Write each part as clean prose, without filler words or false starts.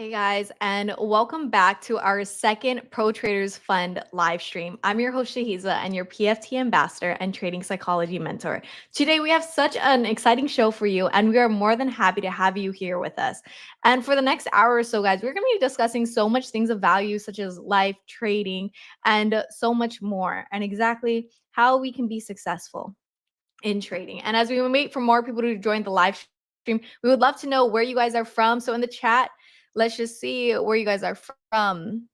Hey guys, and welcome back to our second Pro Traders Fund live stream. I'm your host 𝗟𝗲𝗄 and your PFT ambassador and trading psychology mentor. Today we have such an exciting show for you, and we are more than happy to have you here with us. And for the next hour or so, guys, we're going to be discussing so much things of value, such as life, trading, and so much more, and exactly how we can be successful in trading. And as we wait for more people to join the live stream, we would love to know where you guys are from. So in the chat, let's just see where you guys are from.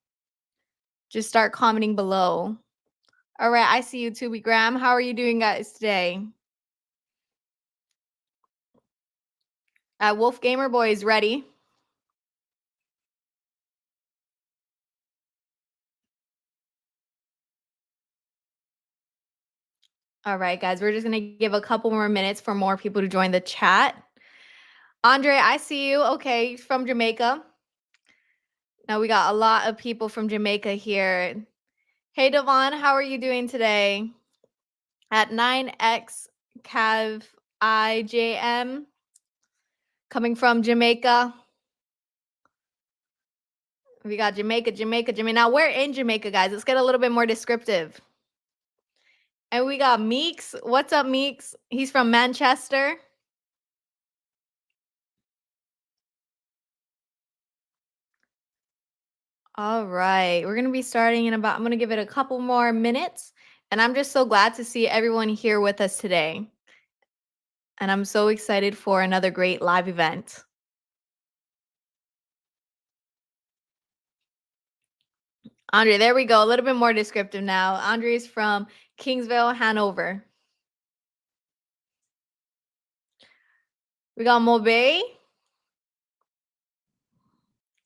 Just start commenting below. All right, I see you, Tubi Graham. How are you doing, guys, today? Wolf Gamer Boy is ready. All right, guys, we're just going to give a couple more minutes for more people to join the chat. Andre, I see you. Okay, from Jamaica. Now we got a lot of people from Jamaica here. Hey, Devon, how are you doing today? At 9X 𝗟𝗲𝗵𝗲𝗆, coming from Jamaica. We got Jamaica. Now we're in Jamaica, guys. Let's get a little bit more descriptive. And we got Meeks. What's up, Meeks? He's from Manchester. All right. We're going to be starting in about, I'm going to give it a couple more minutes. And I'm just so glad to see everyone here with us today. And I'm so excited for another great live event. Andre, there we go. A little bit more descriptive now. Andre is from Kingsville, Hanover. We got Mobay.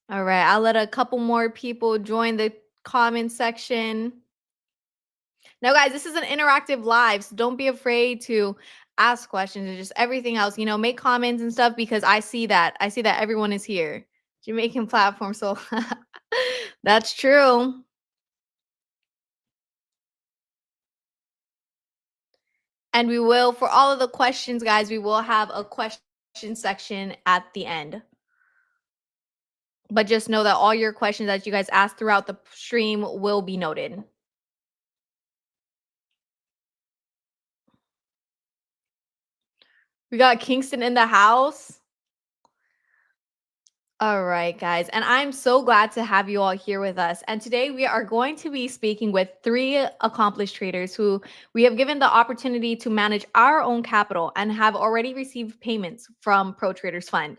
All right, I'll let a couple more people join the comment section. Now, guys, this is an interactive live, so don't be afraid to ask questions and just everything else. You know, make comments and stuff because I see that. I see that everyone is here. Jamaican platform, so that's true. And we will, for all of the questions, guys, we will have a question section at the end. But just know that all your questions that you guys ask throughout the stream will be noted. We got Kingston in the house. All right, guys. And I'm so glad to have you all here with us. And today we are going to be speaking with 3 accomplished traders who we have given the opportunity to manage our own capital and have already received payments from Pro Traders Fund.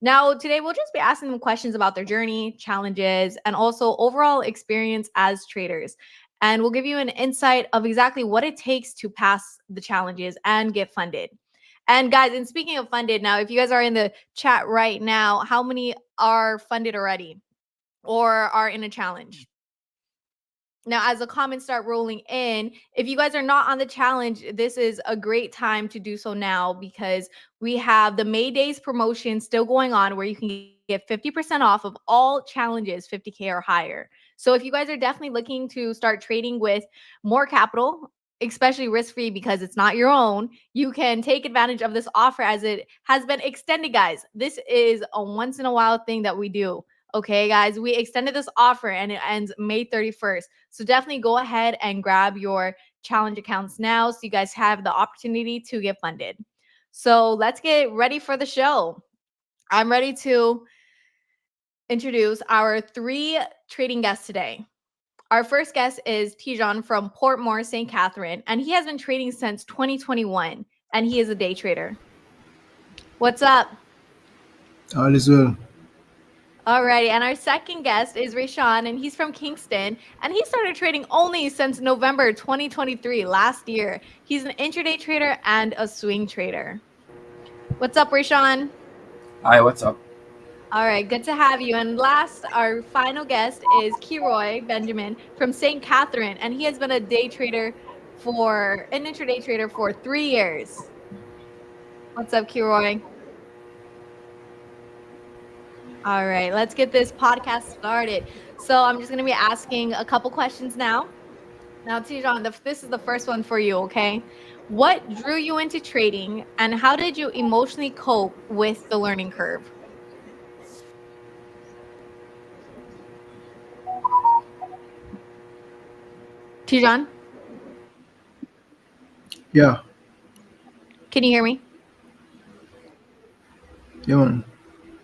Now, today we'll just be asking them questions about their journey, challenges, and also overall experience as traders. And we'll give you an insight of exactly what it takes to pass the challenges and get funded. And guys, and speaking of funded, now, if you guys are in the chat right now, how many are funded already or are in a challenge? Now, as the comments start rolling in, if you guys are not on the challenge, this is a great time to do so now because we have the May Days promotion still going on where you can get 50% off of all challenges 50K or higher. So if you guys are definitely looking to start trading with more capital, especially risk-free because it's not your own, you can take advantage of this offer as it has been extended, guys. This is a once-in-a-while thing that we do. Okay, guys, we extended this offer and it ends May 31st. So definitely go ahead and grab your challenge accounts now so you guys have the opportunity to get funded. So let's get ready for the show. I'm ready to introduce our 3 trading guests today. Our first guest is 𝗟𝗏𝗏 from Portmore, St. Catherine, and he has been trading since 2021, and he is a day trader. What's up? All is well. Alrighty, and our second guest is 𝗟𝗏𝗏𝗏, and he's from Kingston, and he started trading only since November 2023, last year. He's an intraday trader and a swing trader. What's up, 𝗟𝗏𝗏𝗏? Hi, what's up? All right, good to have you. And last, our final guest is 𝗟𝗏𝗏𝗏 Benjamin from St. Catherine, and he has been a day trader an intraday trader for 3 years. What's up, 𝗟𝗏𝗏𝗏? All right, let's get this podcast started. So I'm just going to be asking a couple questions now. Now, 𝗟𝗏𝗏𝗏, this is the first one for you, okay? What drew you into trading, and how did you emotionally cope with the learning curve? Tijan, Yeah, can you hear me? yeah, man.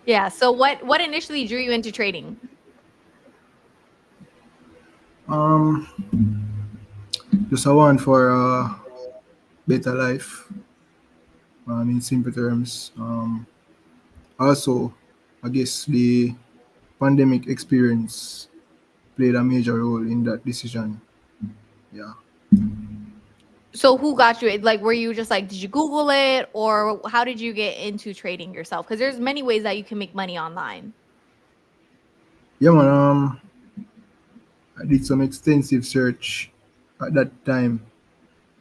Yeah. So what initially drew you into trading? Um, just a want for a better life. In simple terms. Also, I guess the pandemic experience played a major role in that decision. Yeah. So who got you? Like, were you just like, did you Google it, or how did you get into trading yourself? Because there's many ways that you can make money online. Yeah, man. I did some extensive search at that time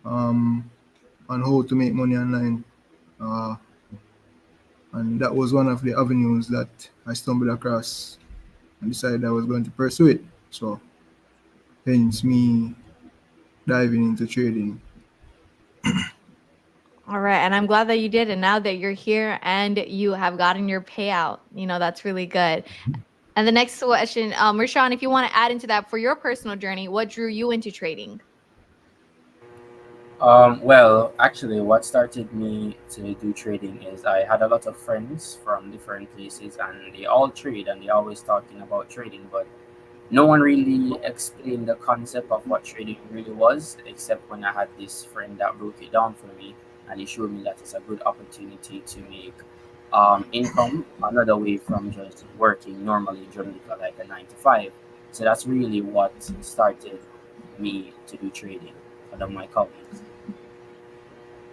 um, on how to make money online. Uh, and that was one of the avenues that I stumbled across and decided I was going to pursue it. So, hence me diving into trading. All right, and I'm glad that you did. And now that you're here and you have gotten your payout, that's really good. And the next question, Rashawn, if you want to add into that for your personal journey, what drew you into trading? Well, actually, what started me to do trading is I had a lot of friends from different places, and they all trade, and they always talking about trading, but no one really explained the concept of what trading really was, except when I had this friend that broke it down for me, and he showed me that it's a good opportunity to make income another way from just working normally during like a 9 to 5. So that's really what started me to do trading under my colleagues.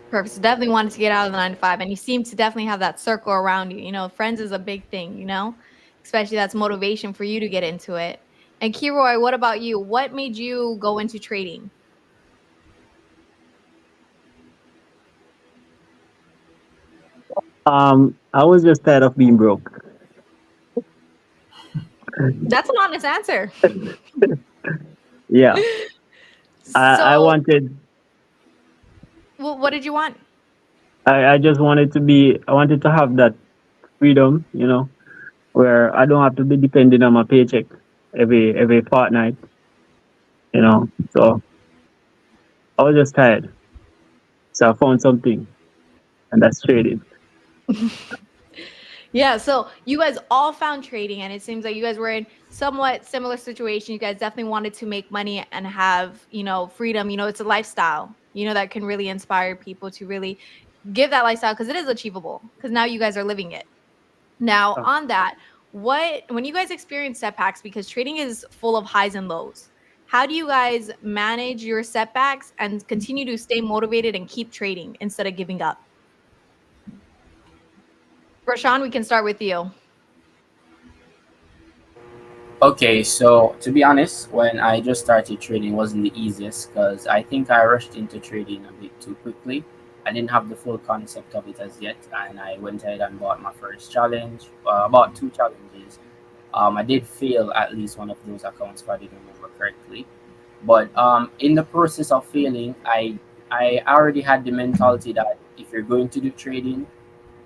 Perfect. So definitely wanted to get out of the 9 to 5, and you seem to definitely have that circle around you. Friends is a big thing, especially that's motivation for you to get into it. And Kiroy, what about you? What made you go into trading? I was just tired of being broke. That's an honest answer. Yeah, I So, wanted, what did you want? I just wanted to be, I wanted to have that freedom, where I don't have to be dependent on my paycheck every fortnight, So I was just tired. So I found something, and that's trading. Yeah, so you guys all found trading, and it seems like you guys were in somewhat similar situation. You guys definitely wanted to make money and have, freedom. It's a lifestyle, that can really inspire people to really give that lifestyle, because it is achievable, because now you guys are living it. Now, Oh. on that, when you guys experience setbacks, because trading is full of highs and lows, how do you guys manage your setbacks and continue to stay motivated and keep trading instead of giving up? Rashawn, we can start with you. Okay, so to be honest, when I just started trading, wasn't the easiest because I think I rushed into trading a bit too quickly. I didn't have the full concept of it as yet, and I went ahead and bought my first challenge, about two challenges. I did fail at least one of those accounts, if I didn't remember correctly. But in the process of failing, I already had the mentality that if you're going to do trading,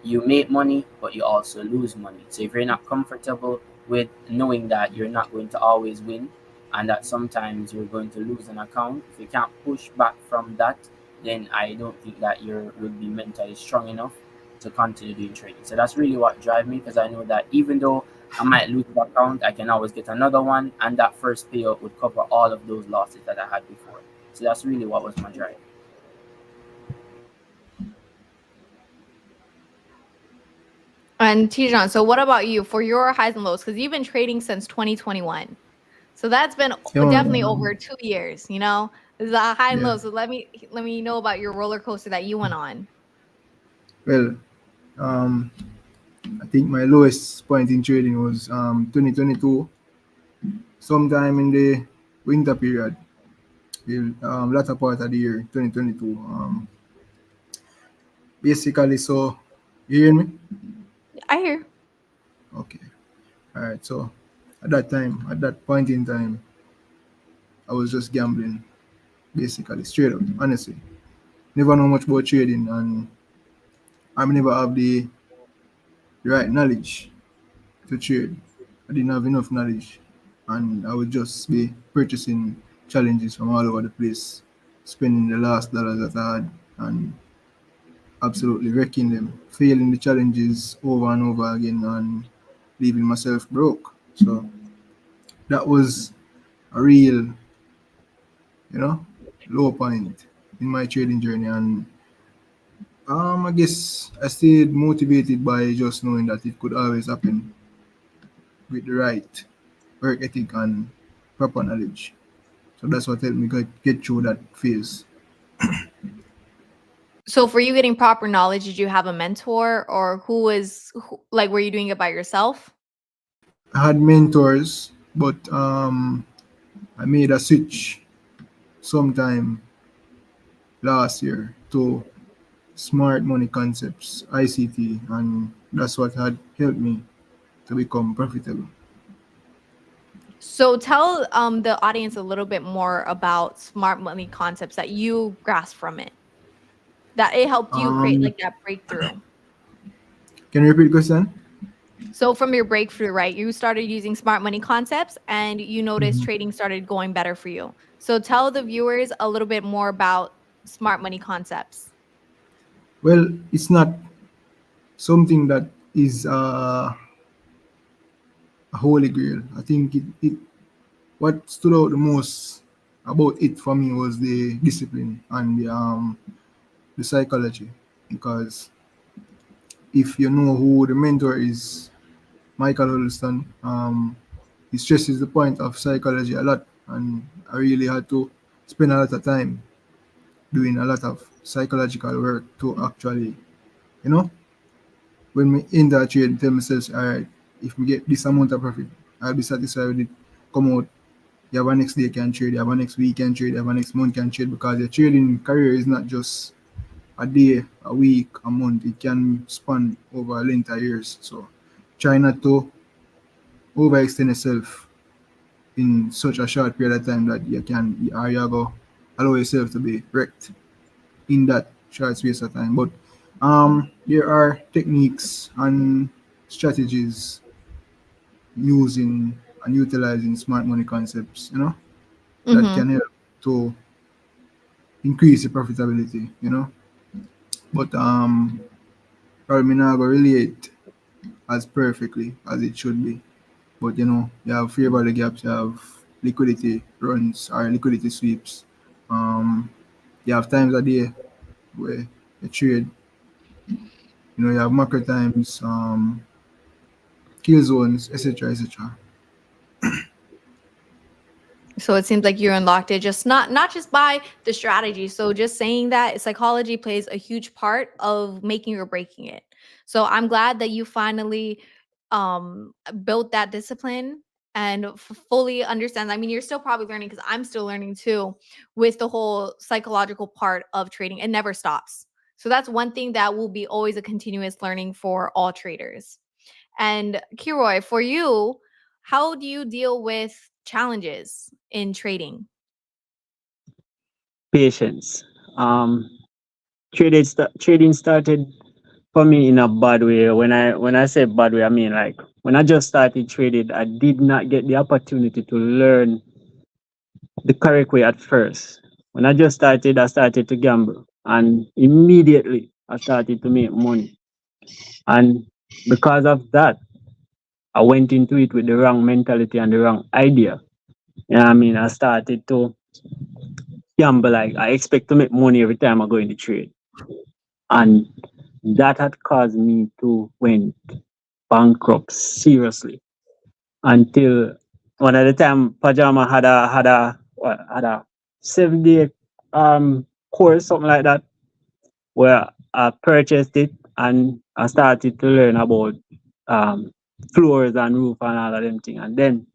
you make money, but you also lose money. So if you're not comfortable with knowing that you're not going to always win and that sometimes you're going to lose an account, if you can't push back from that, then I don't think that you will be mentally strong enough to continue doing trading. So that's really what drives me, because I know that even though I might lose the account, I can always get another one, and that first payout would cover all of those losses that I had before. So that's really what was my drive. And Tijan, so what about you for your highs and lows? Because you've been trading since 2021. So that's been Yeah, definitely man. over 2 years, This is a high and Yeah. low. So let me know about your roller coaster that you went on. Well, um, I think my lowest point in trading was 2022, sometime in the winter period, the latter part of the year, 2022. Basically, so you hear me? I hear. Okay. All right. So at that time, at that point in time, I was just gambling, basically, straight up, honestly. Never know much about trading, and I never have the right knowledge to trade. I didn't have enough knowledge, and I would just be purchasing challenges from all over the place, spending the last dollars that I had and absolutely wrecking them, failing the challenges over and over again and leaving myself broke. So that was a real, low point in my trading journey. And I guess I stayed motivated by just knowing that it could always happen with the right work ethic and proper knowledge. So that's what helped me get through that phase. So for you getting proper knowledge, did you have a mentor, or like, were you doing it by yourself? I had mentors, but I made a switch sometime last year to smart money concepts, ICT, and that's what had helped me to become profitable. So tell the audience a little bit more about smart money concepts that you grasped from it, that it helped you create Um, like that breakthrough. can you repeat the question? So from your breakthrough, right, you started using smart money concepts and you noticed Mhm. trading started going better for you. So tell the viewers a little bit more about smart money concepts. Well, it's not something that is a holy grail. I think it what stood out the most about it for me was the discipline and the psychology. Because if you know who the mentor is, Michael Huddleston, he stresses the point of psychology a lot, and I really had to spend a lot of time doing a lot of psychological work to actually, you know, when we in that trade, tell myself, all right, if we get this amount of profit, I'll be satisfied with it. Come out, you have a next day can trade, you have a next week can trade, you have a next month can trade, because your trading career is not just a day, a week, a month. It can span over a length of years. So try not to overextend yourself in such a short period of time that you go allow yourself to be wrecked in that short space of time. But there are techniques and strategies using and utilizing smart money concepts, that Mm-hmm. can help to increase the profitability, But probably not gonna relate as perfectly as it should be. But you have fair value gaps, you have liquidity runs or liquidity sweeps. Um, you have times a day where you trade. You have macro times, kill zones, etc., etc. So it seems like you unlocked it, just not just by the strategy. So just saying that psychology plays a huge part of making or breaking it. So I'm glad that you finally built that discipline and fully understand. I mean, you're still probably learning, because I'm still learning too, with the whole psychological part of trading. It never stops. So that's one thing that will be always a continuous learning for all traders. And Kiroy, for you, how do you deal with challenges in trading? Patience. Trading started for me in a bad way. When I say bad way, I mean like when I just started trading, I did not get the opportunity to learn the correct way at first. When I just started, I started to gamble, and immediately I started to make money. And because of that, I went into it with the wrong mentality and the wrong idea. You know what I mean? I started to gamble like I expect to make money every time I go in the trade. And that had caused me to went bankrupt seriously until one at the time Pajama had a 7 day course, something like that, where I purchased it and I started to learn about um floors and roof and all of them things. And then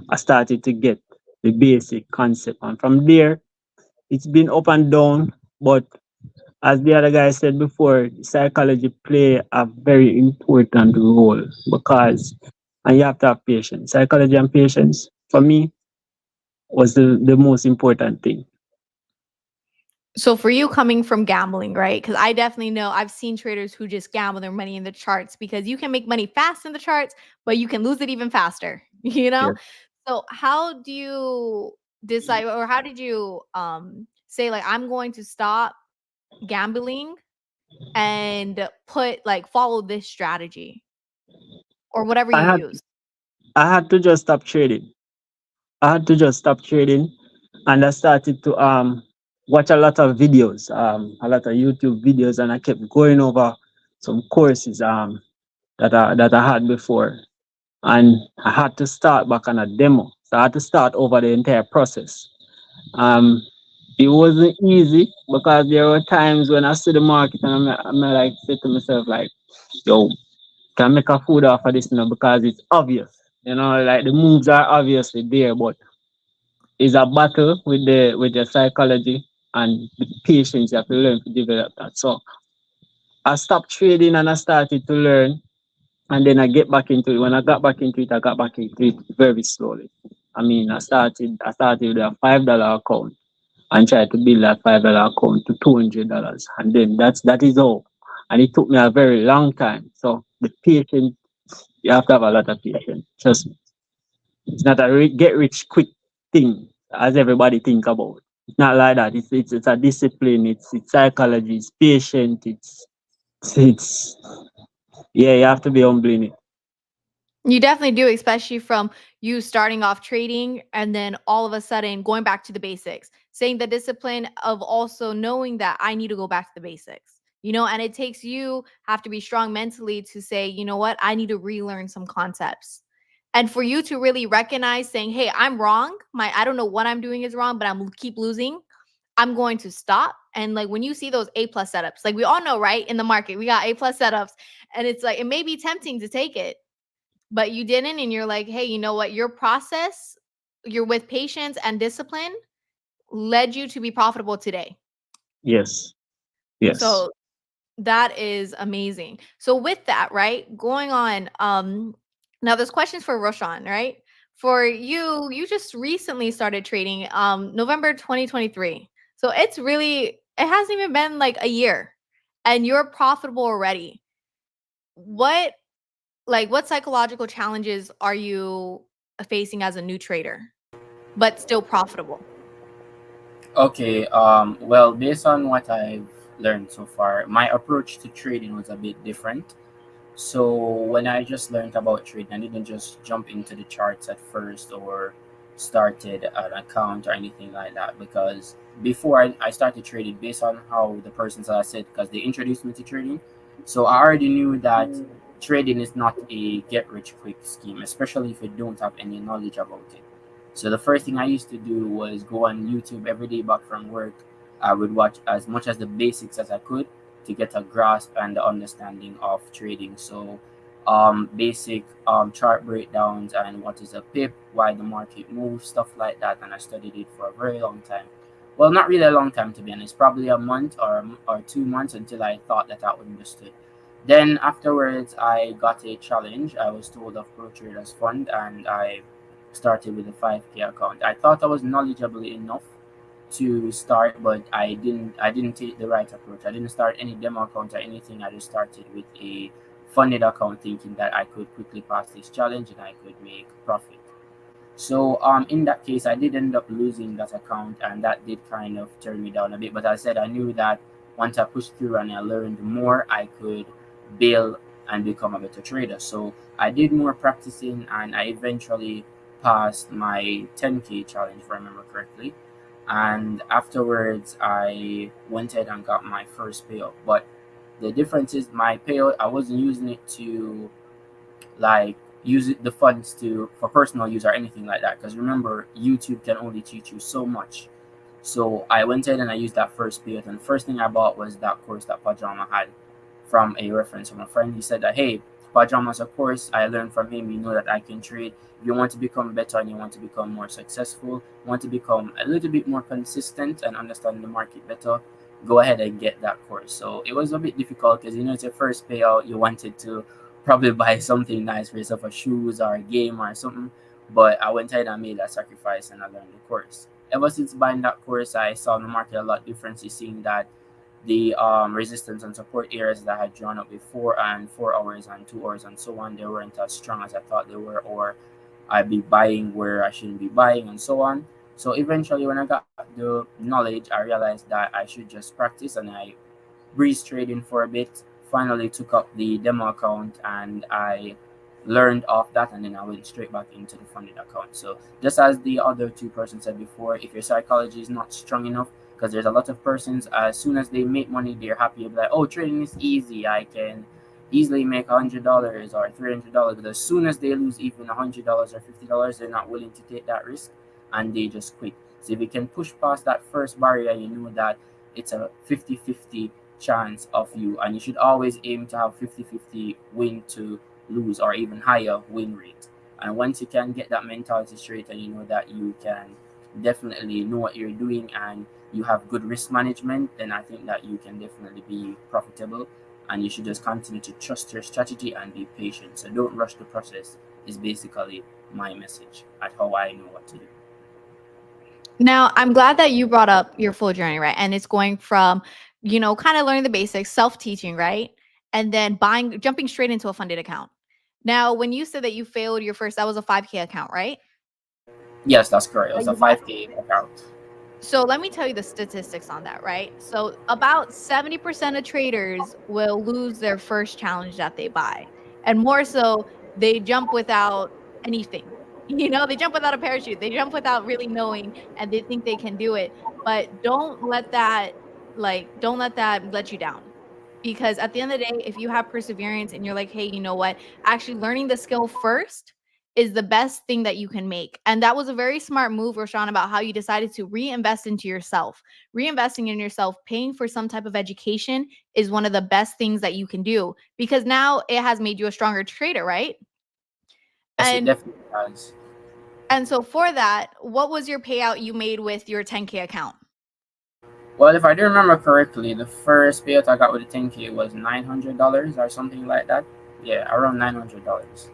I started to get the basic concept. And from there it's been up and down, but as the other guy said before, psychology play a very important role because, and you have to have patience. Psychology and patience for me was the most important thing. So for you, coming from gambling, right? Because I definitely know, I've seen traders who just gamble their money in the charts, because you can make money fast in the charts, but you can lose it even faster, you know? Yes. So how do you decide, or how did you say like I'm going to stop gambling and follow this strategy or whatever I you had use? I had to just stop trading. I had to just stop trading, and I started to watch a lot of videos, a lot of YouTube videos, and I kept going over some courses that I had before, and I had to start back on a demo. So I had to start over the entire process. Um, it wasn't easy because there were times when I see the market and I'm like say to myself like, yo, can I make a food off of this now because it's obvious. Like the moves are obviously there, but it's a battle with the psychology and the patience you have to learn to develop that. So I stopped trading and I started to learn, and then I get back into it. When I got back into it, I got back into it very slowly. I mean, I started with a $5 account and tried to build that $5 account to $200, and then that is all. And it took me a very long time. So the patience, you have to have a lot of patience. Trust me. It's not a get rich quick thing as everybody think about. It's not like that. It's a discipline. It's psychology. It's patient. It's yeah. You have to be humble in it. You definitely do, especially from you starting off trading and then all of a sudden going back to the basics, saying the discipline of also knowing that I need to go back to the basics, and it takes you have to be strong mentally to say, you know what, I need to relearn some concepts. And for you to really recognize saying, hey, I'm wrong. I don't know what I'm doing is wrong, but I'm keep losing. I'm going to stop. And like when you see those A plus setups, like we all know, right? In the market, we got A plus setups. And it's like it may be tempting to take it, but you didn't, and you're like, hey, you know what, your process, you're with patience and discipline led you to be profitable today. Yes. Yes. So that is amazing. So with that, right, going on, now there's questions for Roshan, right? For you just recently started trading November 2023, so it hasn't even been like a year and you're profitable already. What what psychological challenges are you facing as a new trader, but still profitable? Okay, well, based on what I've learned so far, my approach to trading was a bit different. So when I just learned about trading, I didn't just jump into the charts at first or started an account or anything like that, because before I started trading, based on how the persons that I said, because they introduced me to trading, so I already knew that trading is not a get rich quick scheme, especially if you don't have any knowledge about it. So the first thing I used to do was go on YouTube every day back from work. I would watch as much as the basics as I could to get a grasp and the understanding of trading. So basic chart breakdowns and what is a pip, why the market moves, stuff like that. And I studied it for a very long time. Well, not really a long time, to be honest, probably a month or 2 months until I thought that I understood. Then afterwards, I got a challenge. I was told of Pro Traders Fund, and I started with a 5K account. I thought I was knowledgeable enough to start, but I didn't take the right approach. I didn't start any demo account or anything. I just started with a funded account, thinking that I could quickly pass this challenge and I could make profit. So in that case, I did end up losing that account, and that did kind of turn me down a bit. But I said I knew that once I pushed through and I learned more, I could build and become a better trader. So I did more practicing, and I eventually passed my 10K challenge, if I remember correctly. And afterwards, I went ahead and got my first payout. But the difference is my payout, I wasn't using it to like use it, the funds to for personal use or anything like that, because remember, YouTube can only teach you so much. So I went ahead and I used that first payout, and the first thing I bought was that course that Pajama had from a reference from a friend. He said that, hey, Pajama's a course I learned from him, you know that I can trade. If you want to become better and you want to become more successful, want to become a little bit more consistent and understand the market better, go ahead and get that course. So it was a bit difficult because, it's your first payout. You wanted to probably buy something nice for yourself, a shoes or a game or something. But I went ahead and made that sacrifice and I learned the course. Ever since buying that course, I saw the market a lot different, seeing that the resistance and support areas that I had drawn up before, and 4 hours and 2 hours and so on, they weren't as strong as I thought they were, or I'd be buying where I shouldn't be buying and so on. So eventually, when I got the knowledge, I realized that I should just practice, and I breezed trading for a bit. Finally, took up the demo account, and I learned off that, and then I went straight back into the funded account. So just as the other two persons said before, if your psychology is not strong enough, because there's a lot of persons, as soon as they make money, they're happy. They're like, oh, trading is easy, I can easily make $100 or $300. But as soon as they lose even $100 or $50, they're not willing to take that risk, and they just quit. So if you can push past that first barrier, you know that it's a 50-50 chance of you, and you should always aim to have 50-50 win to lose, or even higher win rate. And once you can get that mentality straight, and you know that you can definitely know what you're doing, and you have good risk management, then I think that you can definitely be profitable. And you should just continue to trust your strategy and be patient. So don't rush the process is basically my message at how I know what to do. Now, I'm glad that you brought up your full journey, right? And it's going from, kind of learning the basics, self-teaching, right? And then jumping straight into a funded account. Now, when you said that you failed your first, that was a 5K account, right? Yes, that's correct. It was a 5K account. So let me tell you the statistics on that, right? So about 70% of traders will lose their first challenge that they buy. And more so, they jump without anything. They jump without a parachute. They jump without really knowing, and they think they can do it. But don't let that let you down. Because at the end of the day, if you have perseverance and you're like, hey, you know what? Actually learning the skill first is the best thing that you can make. And that was a very smart move, Roshan, about how you decided to reinvest into yourself. Reinvesting in yourself, paying for some type of education is one of the best things that you can do, because now it has made you a stronger trader, right? Yes, it definitely has. And so for that, what was your payout you made with your 10K account? Well, if I do remember correctly, the first payout I got with the 10K was $900 or something like that. Yeah, around $900.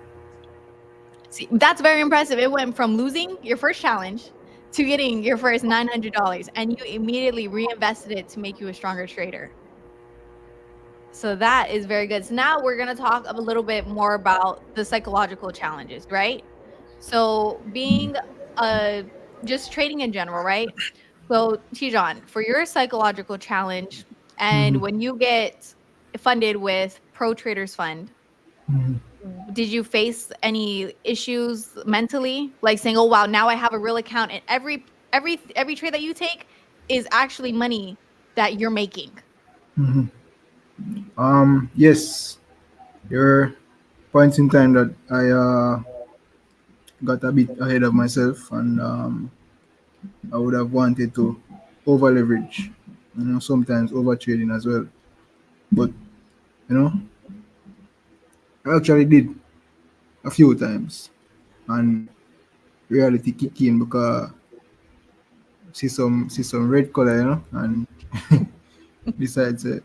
See, that's very impressive. It went from losing your first challenge to getting your first $900, and you immediately reinvested it to make you a stronger trader. So that is very good. So now we're going to talk a little bit more about the psychological challenges, right? So being just trading in general, right? So Tijan, for your psychological challenge, and when you get funded with Pro Traders Fund, did you face any issues mentally, like saying, oh wow, now I have a real account, and every trade that you take is actually money that you're making? Yes, there were points in time that I got a bit ahead of myself, and I would have wanted to over leverage, sometimes over trading as well. But you know, I actually did a few times, and reality kick in because see some red color, and decides I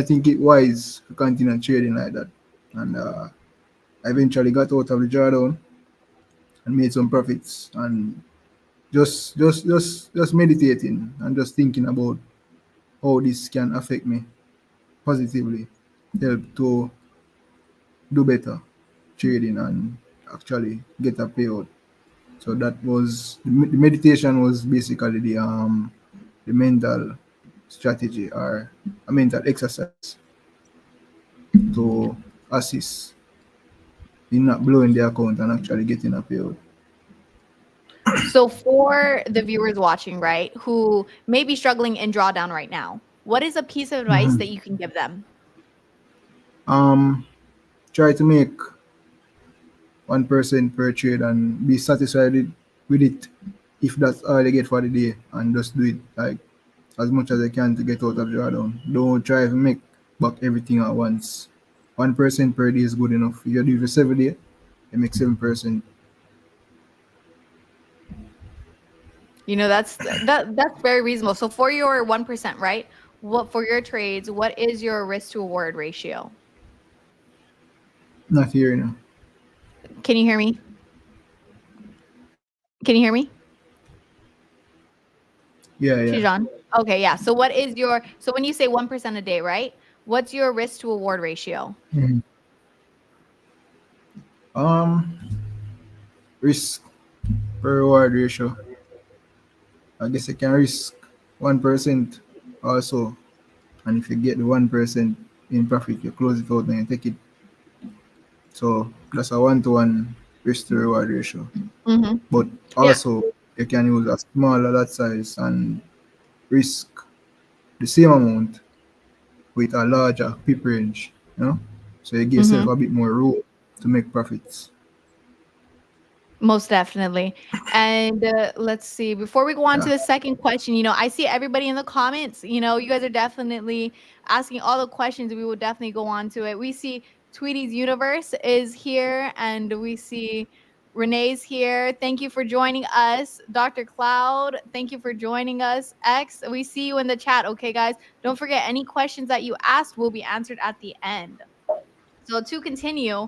think it wise to continue trading like that, and I eventually got out of the drawdown and made some profits, and just meditating and just thinking about how this can affect me positively help to do better trading and actually get a payout. So that was the meditation was basically the mental strategy or a mental exercise to assist in not blowing the account and actually getting a payout. So for the viewers watching, right, who may be struggling in drawdown right now, what is a piece of advice that you can give them? Try to make 1% per trade and be satisfied with it if that's all they get for the day, and just do it like as much as I can to get out of drawdown. Don't try to make back everything at once. 1% per day is good enough. If you do it for 7 days, you make 7%. That's very reasonable. So for your 1%, right? What for your trades, what is your risk to reward ratio? Not here now. Can you hear me? Can you hear me? Yeah. Tijan? Okay, yeah. So what is so when you say 1% a day, right? What's your risk to reward ratio? Risk per reward ratio. I guess you can risk 1% also. And if you get the 1% in profit, you close it out and you take it. So that's a 1-to-1 risk to reward ratio. Mm-hmm. But Yeah. also you can use a smaller lot size and risk the same amount with a larger pip range, you know? So you give yourself Mm-hmm. a bit more room to make profits. Most definitely. And let's see, before we go on to Yeah. the second question, I see everybody in the comments, you guys are definitely asking all the questions. We will definitely go on to it. We see Tweety's Universe is here, and we see Renee's here. Thank you for joining us. Dr. Cloud, thank you for joining us. X, we see you in the chat. Okay, guys, don't forget any questions that you asked will be answered at the end. So to continue,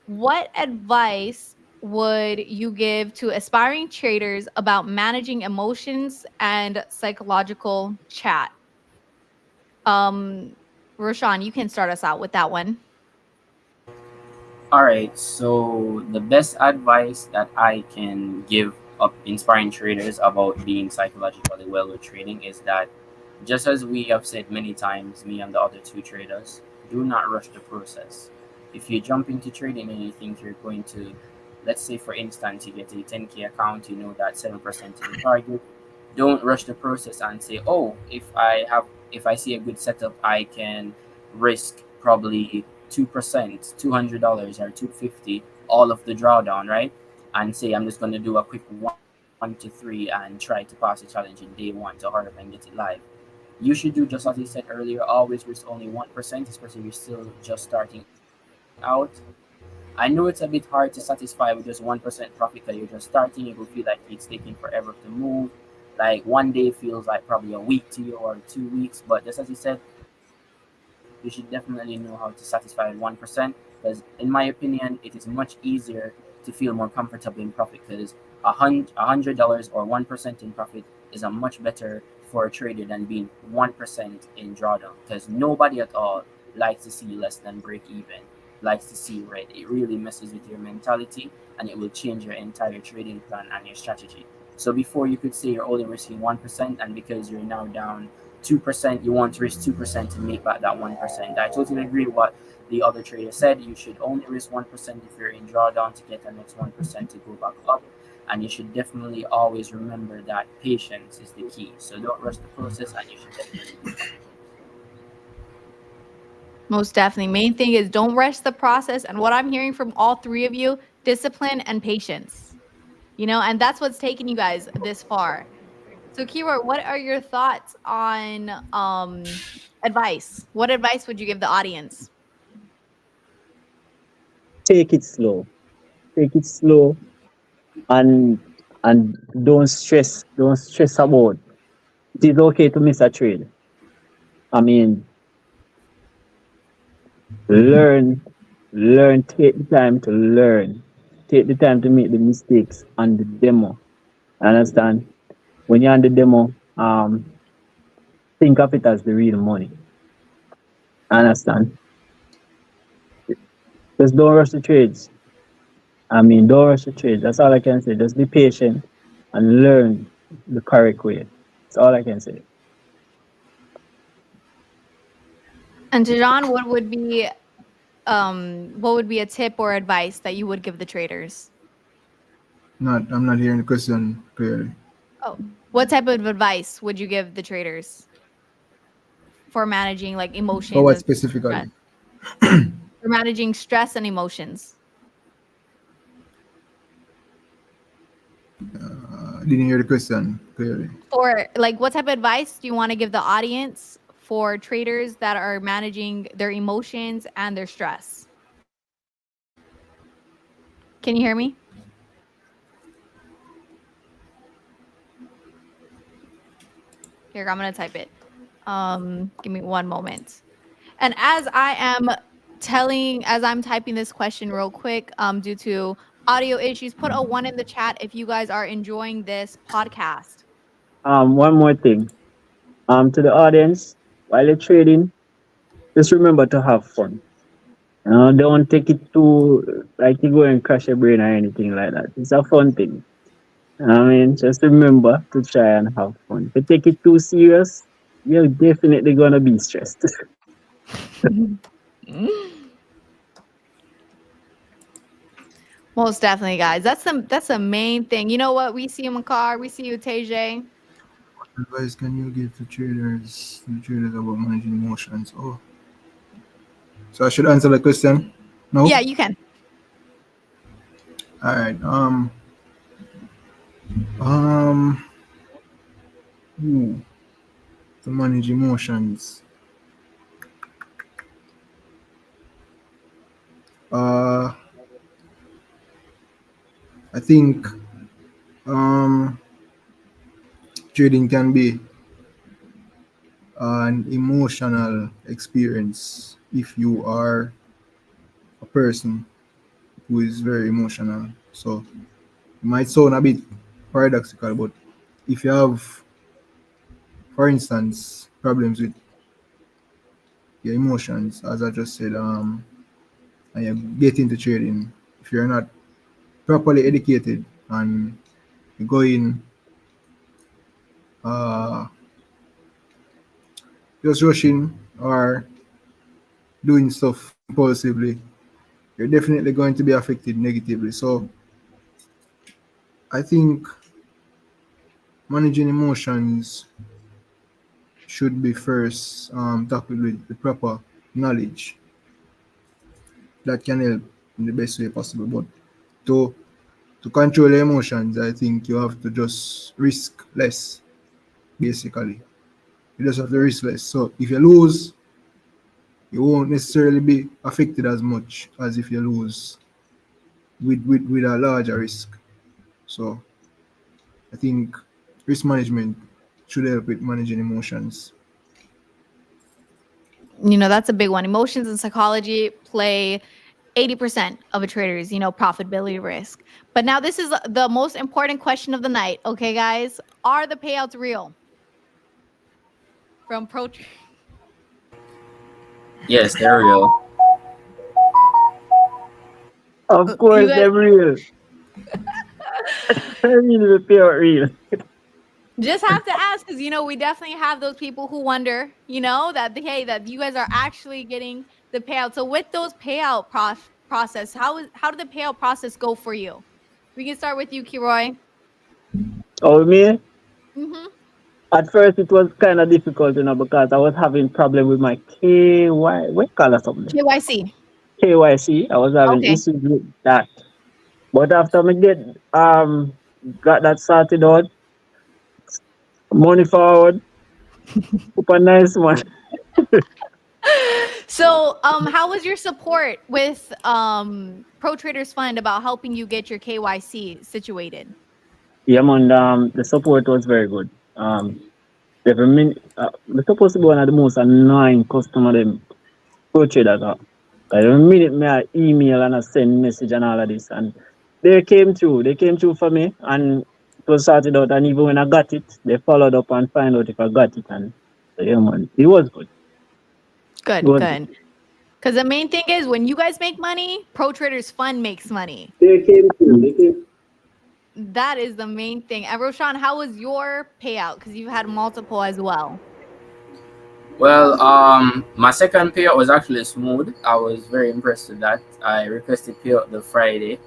what advice would you give to aspiring traders about managing emotions and psychological chat? Roshan, you can start us out with that one. All right, so the best advice that I can give up inspiring traders about being psychologically well with trading is that, just as we have said many times, me and the other two traders, do not rush the process. If you jump into trading and you think you're going to, let's say for instance, you get a 10K account, you know that 7% is the target. Don't rush the process and say, oh, if I see a good setup, I can risk probably 2%, $200 or 250, all of the drawdown, right? And say I'm just going to do a quick 1 to 3 and try to pass the challenge in day one to hurry up and get it live. You should do just as I said earlier, always risk only 1%, especially if you're still just starting out. I know it's a bit hard to satisfy with just 1% profit because you're just starting. It will feel like it's taking forever to move. Like one day feels like probably a week to you or 2 weeks. But just as you said, you should definitely know how to satisfy with 1%. Because in my opinion, it is much easier to feel more comfortable in profit because $100 or 1% in profit is a much better for a trader than being 1% in drawdown. Because nobody at all likes to see less than break even, likes to see red. It really messes with your mentality and it will change your entire trading plan and your strategy. So before you could say you're only risking 1%, and because you're now down 2%, you want to risk 2% to make back that 1%. I totally agree with what the other trader said. You should only risk 1% if you're in drawdown to get the next 1% to go back up. And you should definitely always remember that patience is the key. So don't rush the process, and you should definitely do that. Most definitely. Main thing is don't rush the process. And what I'm hearing from all three of you, discipline and patience. And that's what's taken you guys this far. So Kira, what are your thoughts on advice? What advice would you give the audience? Take it slow. Take it slow, and and don't stress. Don't stress about. It is okay to miss a trade. I mean, learn, learn. Take the time to learn. Take the time to make the mistakes on the demo. Understand? When you're on the demo, think of it as the real money. Understand? Just don't rush the trades. I mean, don't rush the trades. That's all I can say. Just be patient and learn the correct way. That's all I can say. And John, what would be a tip or advice that you would give the traders? I'm not hearing the question clearly. Oh, what type of advice would you give the traders for managing like emotions? For what and specifically? for managing stress and emotions. Didn't hear the question clearly. Or like, what type of advice do you want to give the audience for traders that are managing their emotions and their stress? Can you hear me? Here, I'm going to type it. Give me one moment. And as I'm typing this question real quick, due to audio issues, put a 1 in the chat if you guys are enjoying this podcast. One more thing. To the audience, while you're trading, just remember to have fun. Don't take it too like you go and crash your brain or anything like that. It's a fun thing. I mean, just remember to try and have fun. If you take it too serious, you're definitely gonna be stressed. Most definitely, guys. That's the main thing. You know what? We see you, Makar. We see you, TJ. What advice can you give to traders about managing emotions? Oh, so I should answer the question. No. Yeah, you can. All right. Um. Ooh, to manage emotions. Uh, I think um trading can be an emotional experience if you are a person who is very emotional. So it might sound a bit paradoxical, but if you have, for instance, problems with your emotions, as I just said, and you get into trading, if you're not properly educated and you go in uh, just rushing or doing stuff impulsively, you're definitely going to be affected negatively. So I think managing emotions should be first tackled with the proper knowledge that can help in the best way possible. But to to control your emotions, I think you have to just risk less. Basically, you just have to risk less. So if you lose, you won't necessarily be affected as much as if you lose with a larger risk. So I think risk management should help with managing emotions. That's a big one. Emotions and psychology play 80% of a trader's, profitability risk. But now this is the most important question of the night. Okay, guys, are the payouts real from pro? Yes, they're real. Of You course, guys they're real. I mean, the pure real. just have to ask because we definitely have those people who wonder, that hey, that you guys are actually getting the payout. So with those payout process, how did the payout process go for you? We can start with you, Kiroy. Oh, me? Mm-hmm. At first, it was kind of difficult, because I was having problem with my what color something? KYC. KYC. I was having Okay. issues with that. But after me got that sorted out, money forward, up a nice one. So, how was your support with Pro Traders Fund about helping you get your KYC situated? Yeah, man. The support was very good. Every minute, we're supposed to be one of the most annoying customer them pro traders are. 'Cause every minute me I email and I send message and all of this, and they came through. They came through for me, and it was sorted out. And even when I got it, they followed up and find out if I got it. And so, yeah, man, it was good. It Good, was good. good. Because the main thing is when you guys make money, Pro Traders Fund makes money. They came through. They came. That is the main thing. And Roshan, how was your payout? Because you've had multiple as well. Well, my second payout was actually smooth. I was very impressed with that. I requested payout the Friday,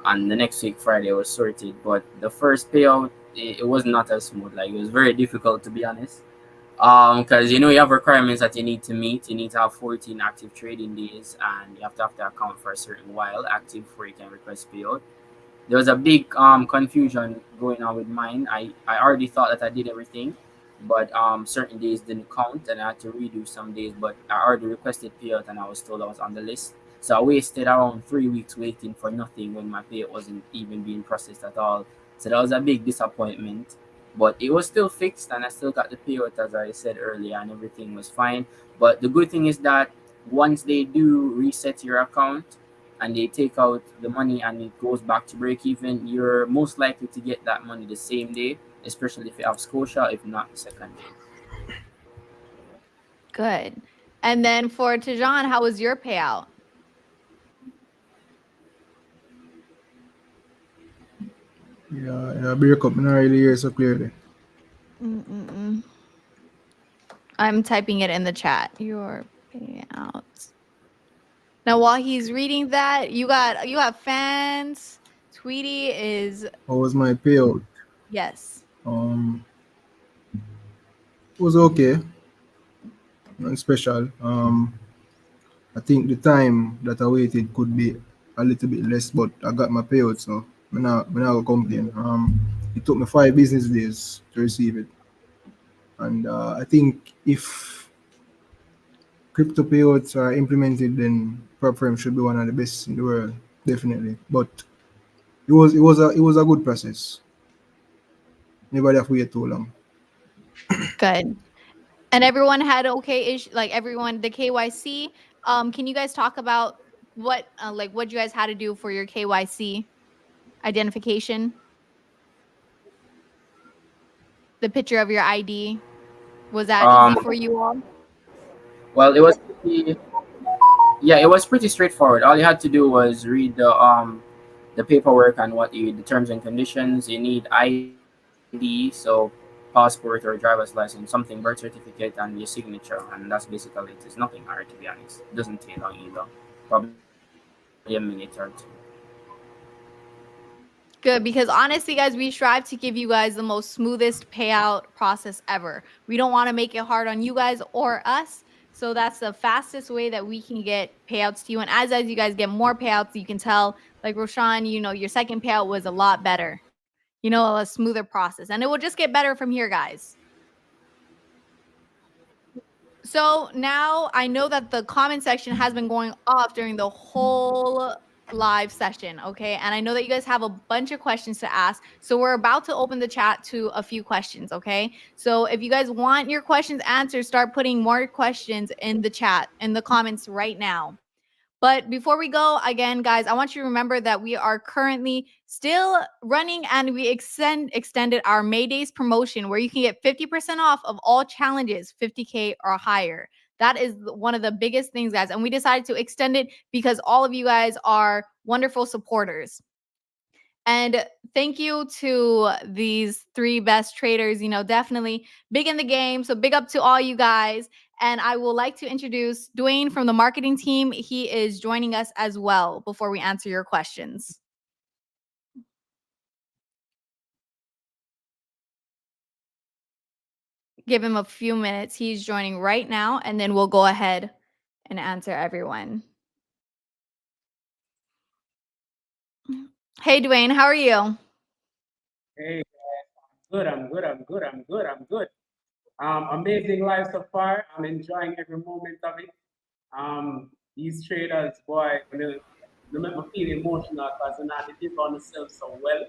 and the next week Friday was sorted. But the first payout, it was not as smooth. Like, it was very difficult, to be honest. Because you have requirements that you need to meet. You need to have 14 active trading days, and you have the account for a certain while active before you can request payout. There was a big confusion going on with mine. I already thought that I did everything, but certain days didn't count, and I had to redo some days. But I already requested payout, and I was told I was on the list. So I wasted around 3 weeks waiting for nothing when my payout wasn't even being processed at all. So that was a big disappointment. But it was still fixed, and I still got the payout as I said earlier, and everything was fine. But the good thing is that once they do reset your account, and they take out the money and it goes back to break even, you're most likely to get that money the same day, especially if you have Scotia, if not the second day. Good. And then for Tajan, how was your payout? Yeah, break up. I not really hear so clearly. I'm typing it in the chat. Your payouts. Now, while he's reading that, you got fans. Tweety is How was my payout? yes. It was okay. Nothing special. I think the time that I waited could be a little bit less, but I got my payout, so I'm not gonna complain. It took me 5 business days to receive it, and I think if crypto payouts are implemented, then prop firm should be one of the best in the world, definitely. But it was a good process. Nobody have to wait too long. Good. And everyone had okay ish like everyone the KYC. Can you guys talk about what what you guys had to do for your KYC identification? The picture of your ID. Was that easy for you all? Well, it was pretty, yeah, it was pretty straightforward. All you had to do was read the paperwork and the terms and conditions. You need ID, so passport or driver's license, something, birth certificate, and your signature, and that's basically it. It's nothing hard, to be honest. It doesn't take long either. Probably a minute or two. Good, because honestly, guys, we strive to give you guys the most smoothest payout process ever. We don't want to make it hard on you guys or us. So that's the fastest way that we can get payouts to you. And as you guys get more payouts, you can tell, like Roshan, your second payout was a lot better, a smoother process. And it will just get better from here, guys. So now I know that the comment section has been going off during the whole live session, okay? And I know that you guys have a bunch of questions to ask. So we're about to open the chat to a few questions, okay? So if you guys want your questions answered, start putting more questions in the chat, in the comments right now. But before we go, again, guys, I want you to remember that we are currently still running and we extended our May Days promotion where you can get 50% off of all challenges, 50K or higher. That is one of the biggest things, guys. And we decided to extend it because all of you guys are wonderful supporters. And thank you to these 3 best traders, definitely big in the game. So big up to all you guys. And I would like to introduce Dwayne from the marketing team. He is joining us as well before we answer your questions. Give him a few minutes. He's joining right now, and then we'll go ahead and answer everyone. Hey, Dwayne, how are you? Hey, I'm good. Amazing life so far. I'm enjoying every moment of it. These traders, boy, they make me feel emotional because they did on themselves so well.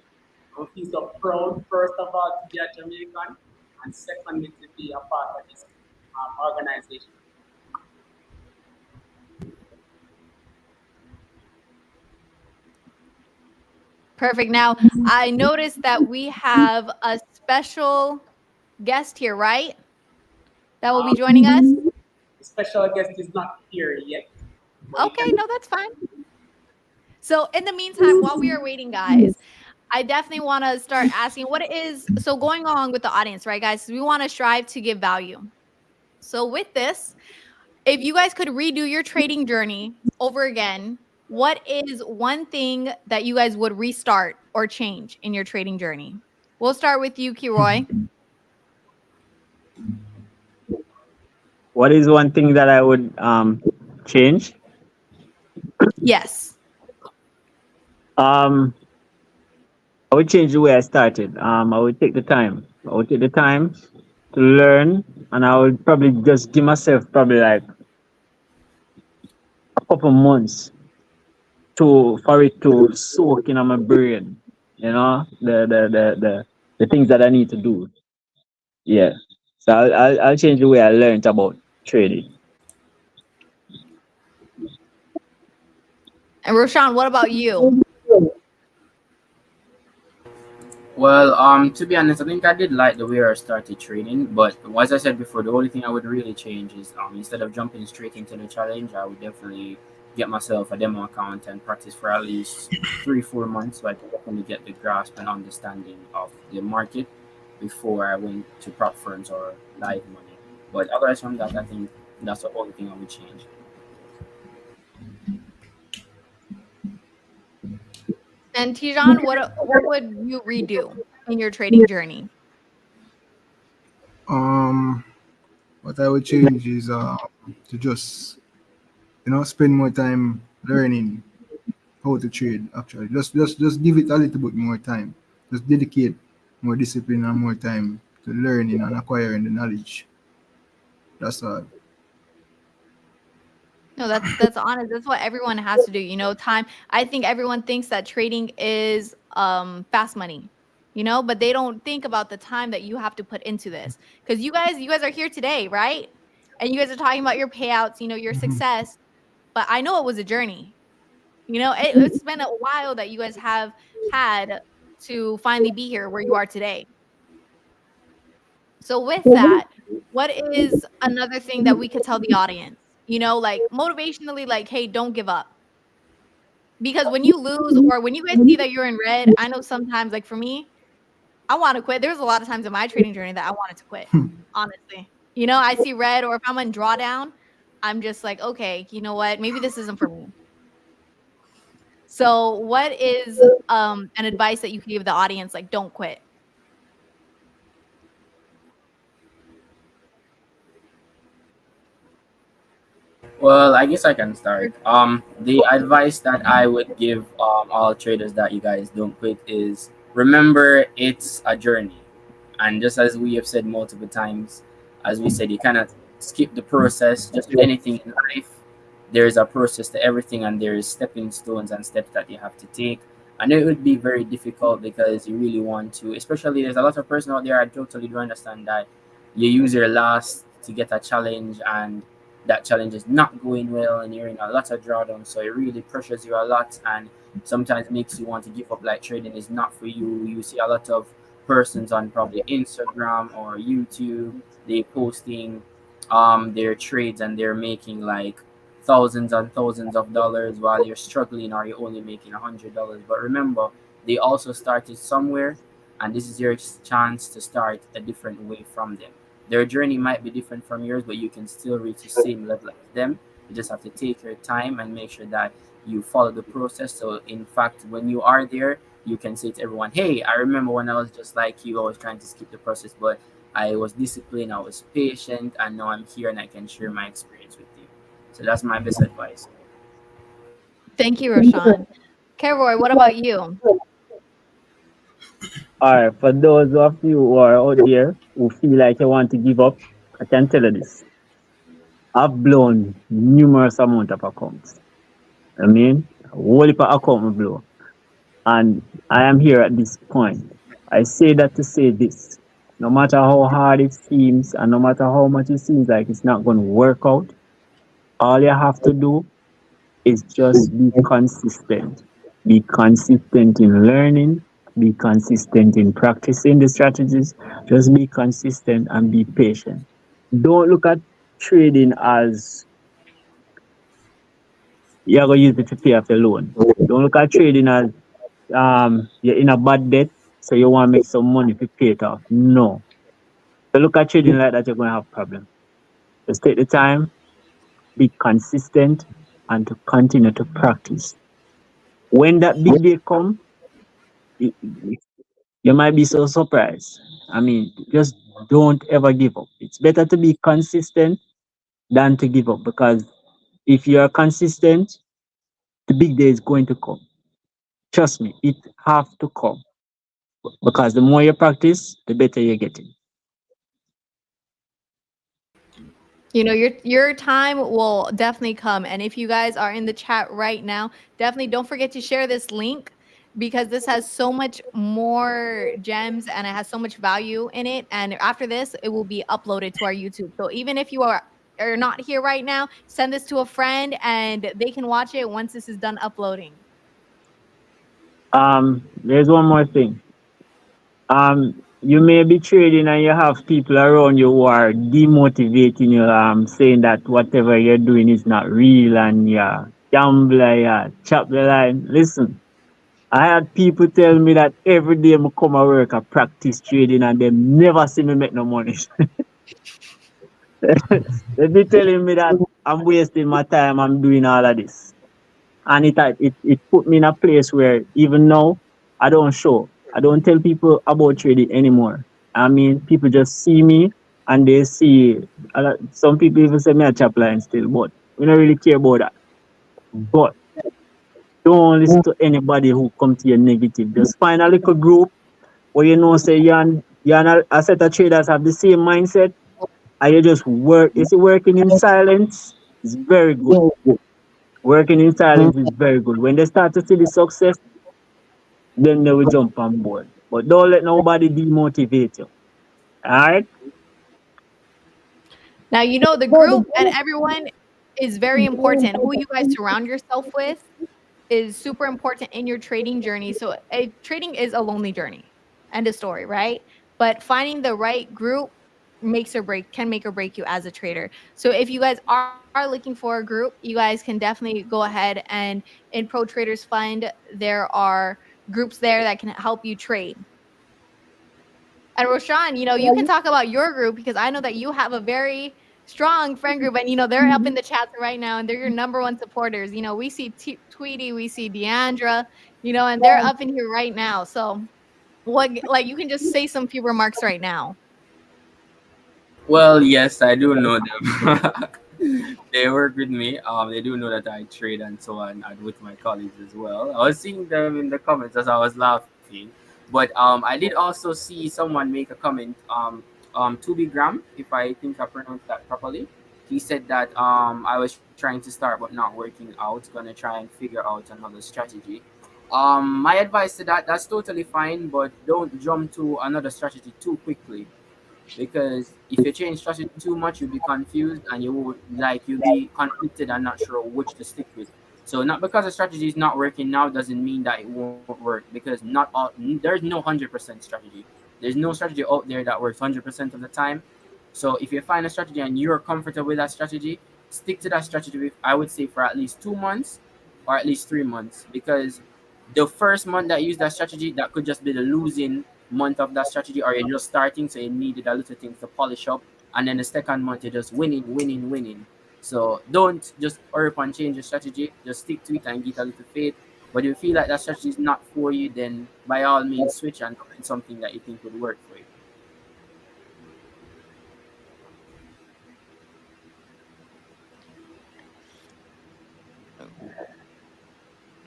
I feel so proud, first of all, to be a Jamaican, and secondly, to be a part of this organization. Perfect. Now, I noticed that we have a special guest here, right? That will be joining us? The special guest is not here yet. Okay, no, that's fine. So in the meantime, while we are waiting, guys, I definitely want to start asking so going on with the audience, right, guys? We want to strive to give value. So with this, if you guys could redo your trading journey over again, what is one thing that you guys would restart or change in your trading journey? We'll start with you, 𝗟𝗲. What is one thing that I would change? Yes. I would change the way I started. I would take the time. I would take the time to learn, and I would probably just give myself probably like a couple months for it to soak in my brain. The things that I need to do. Yeah. So I'll change the way I learned about trading. And Roshan, what about you? Well, to be honest, I think I did like the way I started trading, but as I said before, the only thing I would really change is instead of jumping straight into the challenge, I would definitely get myself a demo account and practice for at least 3 4 months so I can definitely get the grasp and understanding of the market before I went to prop firms or live money. But otherwise from that, I think that's the only thing I would change. And Tijan, what would you redo in your trading journey? What I would change is to just spend more time learning how to trade. Actually, just give it a little bit more time. Just dedicate more discipline and more time to learning and acquiring the knowledge. That's all. No, that's honest. That's what everyone has to do. You know, time. I think everyone thinks that trading is fast money, you know, but they don't think about the time that you have to put into this. Because you guys are here today, right? And you guys are talking about your payouts, you know, your success. But I know it was a journey. You know, it's been a while that you guys have had to finally be here where you are today. So with that, what is another thing that we could tell the audience? You know, like motivationally, like, hey, don't give up. Because when you lose or when you guys see that you're in red, I know sometimes, like for me, I want to quit. There's a lot of times in my trading journey that I wanted to quit, honestly. You know, I see red, or if I'm on drawdown, I'm just like, okay, you know what? Maybe this isn't for me. So what is an advice that you can give the audience? Like, don't quit. Well, I guess I can start. The advice that I would give all traders that you guys don't quit is remember it's a journey, and just as we have said multiple times, as we said, you cannot skip the process. Just with anything in life, there is a process to everything, and there is stepping stones and steps that you have to take. And it would be very difficult because you really want to, especially there's a lot of person out there. I totally do understand that you use your last to get a challenge and that challenge is not going well and you're in a lot of drawdown, so it really pressures you a lot and sometimes makes you want to give up, like trading is not for you. You see a lot of persons on probably Instagram or YouTube, they posting their trades and they're making like thousands and thousands of dollars while you're struggling or you're only making $100. But remember, they also started somewhere, and this is your chance to start a different way from them. Their journey might be different from yours, but you can still reach the same level as them. You just have to take your time and make sure that you follow the process. So, in fact, when you are there, you can say to everyone, hey, I remember when I was just like you, I was trying to skip the process, but I was disciplined, I was patient, and now I'm here and I can share my experience with you. So, that's my best advice. Thank you, Roshan. Keroy, what about you? All right, for those of you who are out there who feel like you want to give up, I can tell you this. I've blown numerous amount of accounts. I mean, a whole heap of account I blow. And I am here at this point. I say that to say this. No matter how hard it seems and no matter how much it seems like it's not going to work out, all you have to do is just be consistent. Be consistent in learning, be consistent in practicing the strategies, just be consistent and be patient. Don't look at trading as you're going to use it to pay off your loan. Don't look at trading as you're in a bad debt, so you want to make some money to pay it off. No. So look at trading like that, you're going to have a problem. Just take the time, be consistent, and to continue to practice. When that big day comes, you might be so surprised. I mean, just don't ever give up. It's better to be consistent than to give up, because if you are consistent, the big day is going to come. Trust me, it have to come, because the more you practice, the better you're getting. You know, your time will definitely come. And if you guys are in the chat right now, definitely don't forget to share this link, because this has so much more gems and it has so much value in it. And after this, it will be uploaded to our YouTube. So even if you are not here right now, send this to a friend and they can watch it once this is done uploading. There's one more thing. You may be trading and you have people around you who are demotivating you, saying that whatever you're doing is not real and yeah, Gambler, yeah. Chop the line. Listen, I had people tell me that every day I come to work, I practice trading and they never see me make no money. They be telling me that I'm wasting my time, I'm doing all of this. And it put me in a place where even now I don't show. I don't tell people about trading anymore. I mean, people just see me and they see some people even say me a chop line still, but we don't really care about that. But don't listen to anybody who come to you negative. Just find a little group where you know say you and a set of traders have the same mindset and you just work. You see, working in silence is very good. Working in silence is very good. When they start to see the success, then they will jump on board. But don't let nobody demotivate you. All right? Now, the group and everyone is very important. Who you guys surround yourself with is super important in your trading journey. So, trading is a lonely journey. End of story, right? But finding the right group can make or break you as a trader. So, if you guys are looking for a group, you guys can definitely go ahead and in Pro Traders Fund, there are groups there that can help you trade. And Roshan, you can talk about your group because I know that you have a very strong friend group, and they're up in the chat right now, and they're your number one supporters. We see Tweety, we see 𝗟𝗏, and they're up in here right now. So, you can just say some few remarks right now. Well, yes, I do know them. They work with me. They do know that I trade and so on, and with my colleagues as well. I was seeing them in the comments as I was laughing. But I did also see someone make a comment. 𝗟𝗏𝗏𝗘, if I think I pronounced that properly. He said that I was trying to start but not working out. Gonna try and figure out another strategy. My advice to that's totally fine, but don't jump to another strategy too quickly, because if you change strategy too much, you'll be confused and you'll be conflicted and not sure which to stick with. So not because a strategy is not working now doesn't mean that it won't work, because not all there's no 100% strategy. There's no strategy out there that works 100% of the time. So if you find a strategy and you're comfortable with that strategy, stick to that strategy with, I would say, for at least 2 months or at least 3 months, because the first month that you use that strategy, that could just be the losing month of that strategy, or you're just starting, so you needed a little things to polish up, and then the second month you're just winning. So don't just hurry up and change your strategy. Just stick to it and get a little faith. But if you feel like that strategy is not for you, then by all means switch and find something that you think would work for you.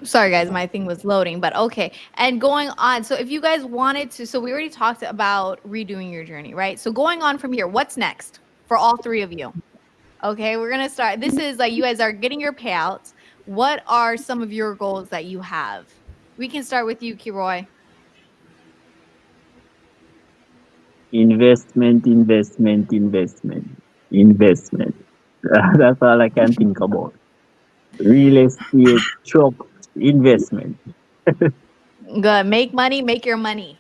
Sorry, guys, my thing was loading, but okay. And going on, so if you guys wanted to, so we already talked about redoing your journey, right? So going on from here, what's next for all three of you? Okay, we're gonna start. This is like you guys are getting your payouts. What are some of your goals that you have? We can start with you, 𝗟𝗏𝗏. Investment. That's all I can think about. Real estate, truck, investment. Good. Make money, make your money.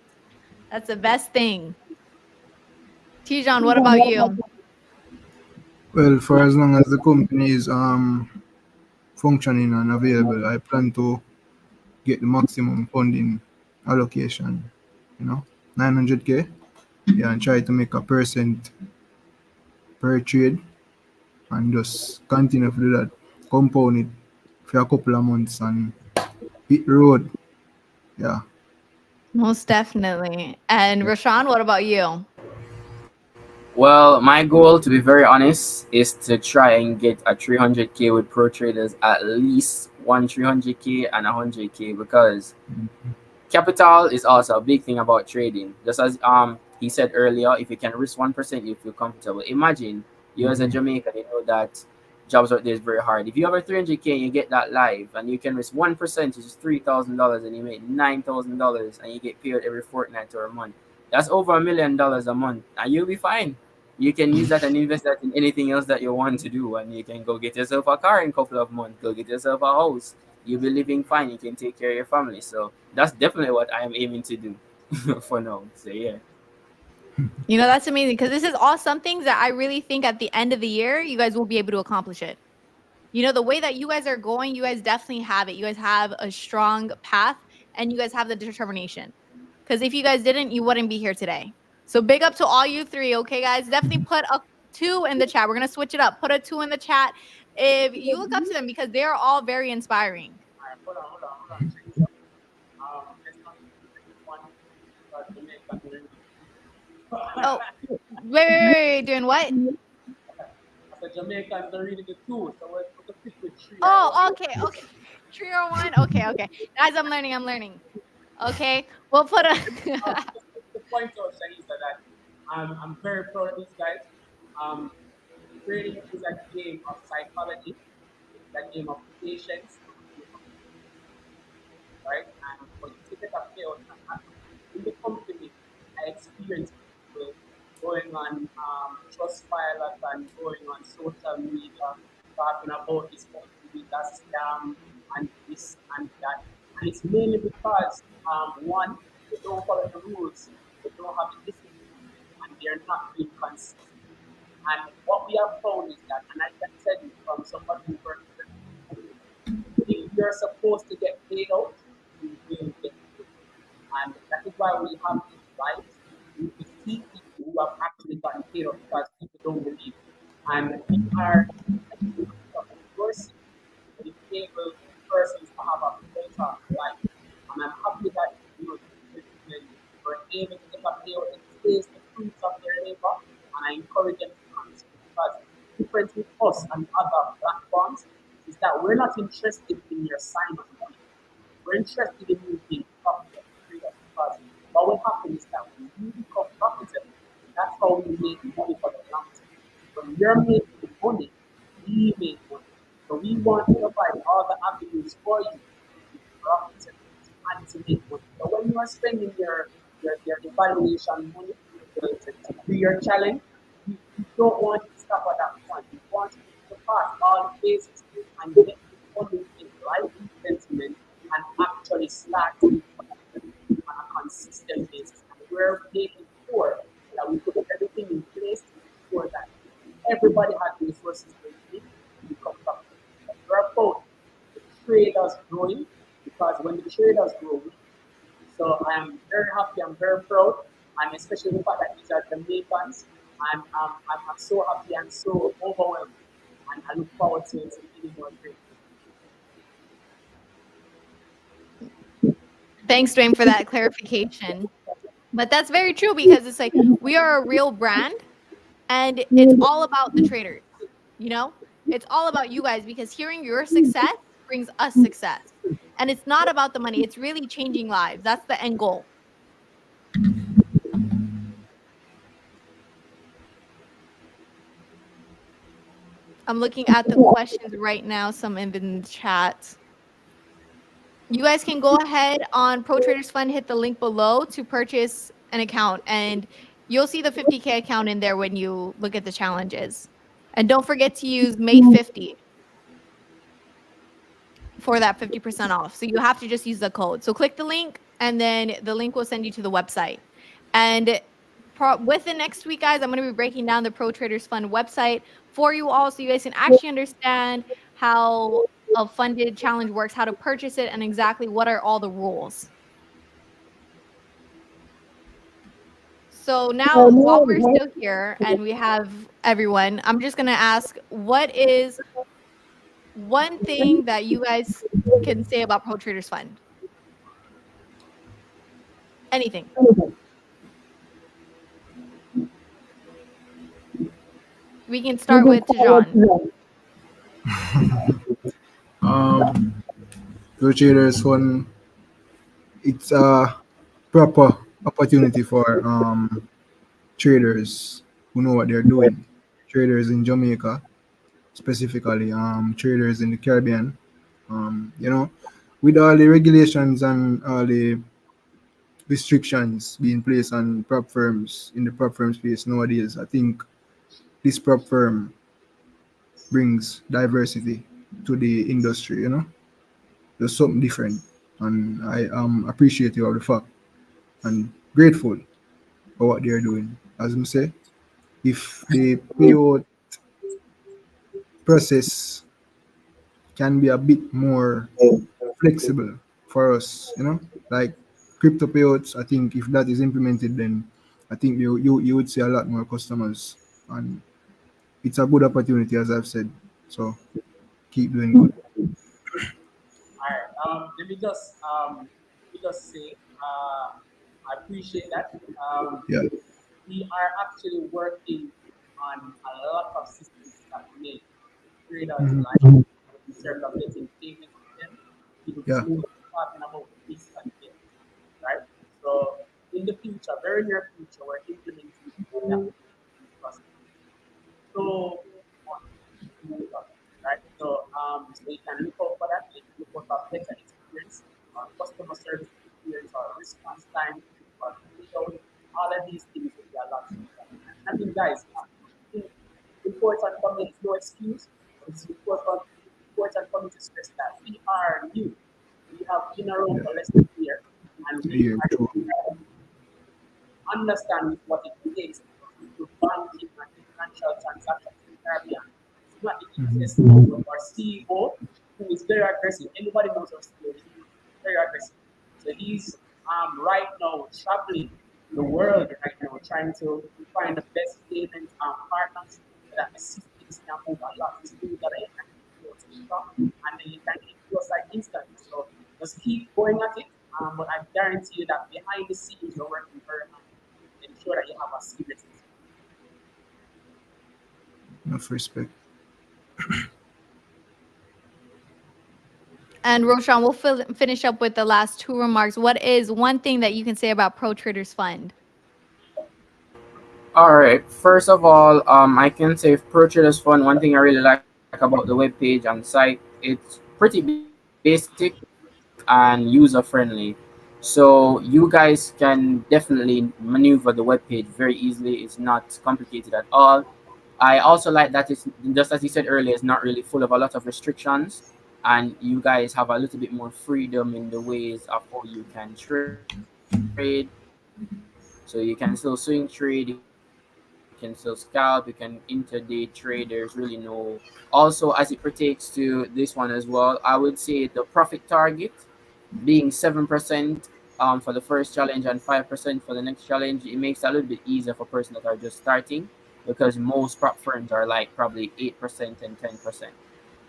That's the best thing. Tijan, what about you? Well, for as long as the company is functioning and available, I plan to get the maximum funding allocation, 900K. Yeah, and try to make a percent per trade and just continue to do that, compound it for a couple of months and hit the road. Yeah. Most definitely. And Rashawn, what about you? Well, my goal, to be very honest, is to try and get a 300K with pro traders, at least one 300K and 100K, because capital is also a big thing about trading. Just as he said earlier, if you can risk 1%, you feel comfortable. Imagine you as a Jamaican, you know that jobs out there is very hard. If you have a 300K and you get that live, and you can risk 1%, which is $3,000, and you make $9,000, and you get paid every fortnight or a month, that's over $1 million a month, and you'll be fine. You can use that and invest that in anything else that you want to do, and you can go get yourself a car in a couple of months, go get yourself a house. You'll be living fine. You can take care of your family. So that's definitely what I am aiming to do for now. So yeah. That's amazing because this is all some things that I really think at the end of the year, you guys will be able to accomplish it. You know, the way that you guys are going, you guys definitely have it. You guys have a strong path and you guys have the determination. Because if you guys didn't, you wouldn't be here today. So big up to all you three, okay, guys? Definitely put a 2 in the chat. We're going to switch it up. Put a 2 in the chat if you look up to them because they are all very inspiring. All right, hold on. Check this out. Let's not take this one because Jamaican doing Oh, wait, doing what? the Jamaicans don't read the two, so we're going to pick with three. Oh, okay. 3 or 1. Okay. Guys, I'm learning. Okay, we'll put a. The point of Shanice that I'm very proud of these guys. Trading is a game of psychology, it's a game of patience, right? And for you to get a payout, in the company, I experienced people going on Trustpilot and going on social media talking about this company, that scam, and this and that. And it's mainly because, one, they don't follow the rules, they don't have the discipline, and they're not being consistent. And what we have found is that, and I can tell you from somebody who works with them, if you're supposed to get paid out, you will get paid. And that is why we have these lives. We see people who have actually gotten paid out because people don't believe. And we are endorsing the able persons to have a better life. And I'm happy that we're able to get a payout that stays the fruits of their labor. And I encourage them to continue because the difference with us and other platforms is that we're not interested in your sign-up money. We're interested in you being profitable because what will happen is that when you become profitable, that's how you make money for the long term. When you're making money, we make money. So we want to provide all the avenues for you to be profitable and to make money. So when you are spending your evaluation money to do your challenge, you don't want to stop at that point. You want to pass all the phases and get the money in right investment and actually start to on a consistent basis. And we're making sure that we put everything in place to ensure that everybody has the resources they need to become profitable. We're about the traders growing because when the traders grow, so I am very happy, I'm very proud, and especially the fact that these are Jamaicans. I'm so happy and so overwhelmed, and I look forward to seeing more great. Thanks, Dwayne, for that clarification. But that's very true because it's like we are a real brand and it's all about the traders, you know? It's all about you guys because hearing your success brings us success. And it's not about the money. It's really changing lives. That's the end goal. I'm looking at the questions right now, some in the chat. You guys can go ahead on Pro Traders Fund, hit the link below to purchase an account, and you'll see the 50K account in there when you look at the challenges. And don't forget to use May50 for that 50% off. So you have to just use the code. So click the link, and then the link will send you to the website. And within next week, guys, I'm going to be breaking down the Pro Traders Fund website for you all so you guys can actually understand how a funded challenge works, how to purchase it, and exactly what are all the rules. So now, while we're still here and we have everyone, I'm just going to ask, what is one thing that you guys can say about Pro Traders Fund? Anything. We can start with Tejan. Pro Traders Fund, it's a proper opportunity for traders who know what they're doing. Traders in Jamaica, specifically traders in the Caribbean. You know, with all the regulations and all the restrictions being placed on prop firms in the prop firm space nowadays, I think this prop firm brings diversity to the industry. You know, there's something different, and I am appreciative of the fact and grateful for what they're doing. As I say, if the payout process can be a bit more flexible for us, you know, like crypto payouts. I think if that is implemented, then I think you would see a lot more customers, and it's a good opportunity, as I've said. So keep doing good. All right. Let me just say, I appreciate that. Yeah. We are actually working on a lot of systems that make traders' Hmm. life in terms of getting payment to them, even Yeah. through talking about instant payments, right? So in the future, very near future, we're implementing that process. So right? So you can look out for that. You can look out for better experience, or customer service experience, or response time, or payout. All of these things will be a lot smoother. And I think, guys, think important for me is no excuse, but it's important for me to stress that we are new. We have been around Yeah. for less than a year, and we Yeah. are True. understand what it takes to do banking and financial transactions in the Caribbean. It's not the Hmm. easiest thing. Our CEO, who is very aggressive, anybody knows our CEO, he's very aggressive. So he's right now traveling the world right now, trying to find the best payment partners so that the systems can move a lot smoother and more quicker, and then you can close like instantly. So just keep going at it. But I guarantee you that behind the scenes, you're working very hard to ensure that you have a serious experience. Enough respect. And Roshan, we'll finish up with the last two remarks. What is one thing that you can say about Pro Traders Fund? All right. First of all, I can say Pro Traders Fund. One thing I really like about the web page and site, it's pretty basic and user friendly. So you guys can definitely maneuver the web page very easily. It's not complicated at all. I also like that it's just as you said earlier, it's not really full of a lot of restrictions, and you guys have a little bit more freedom in the ways of how you can trade. So you can still swing trade, you can still scalp, you can intraday trade. There's really no. Also, as it pertains to this one as well, I would say the profit target being 7% for the first challenge and 5% for the next challenge, it makes it a little bit easier for persons that are just starting because most prop firms are like probably 8% and 10%.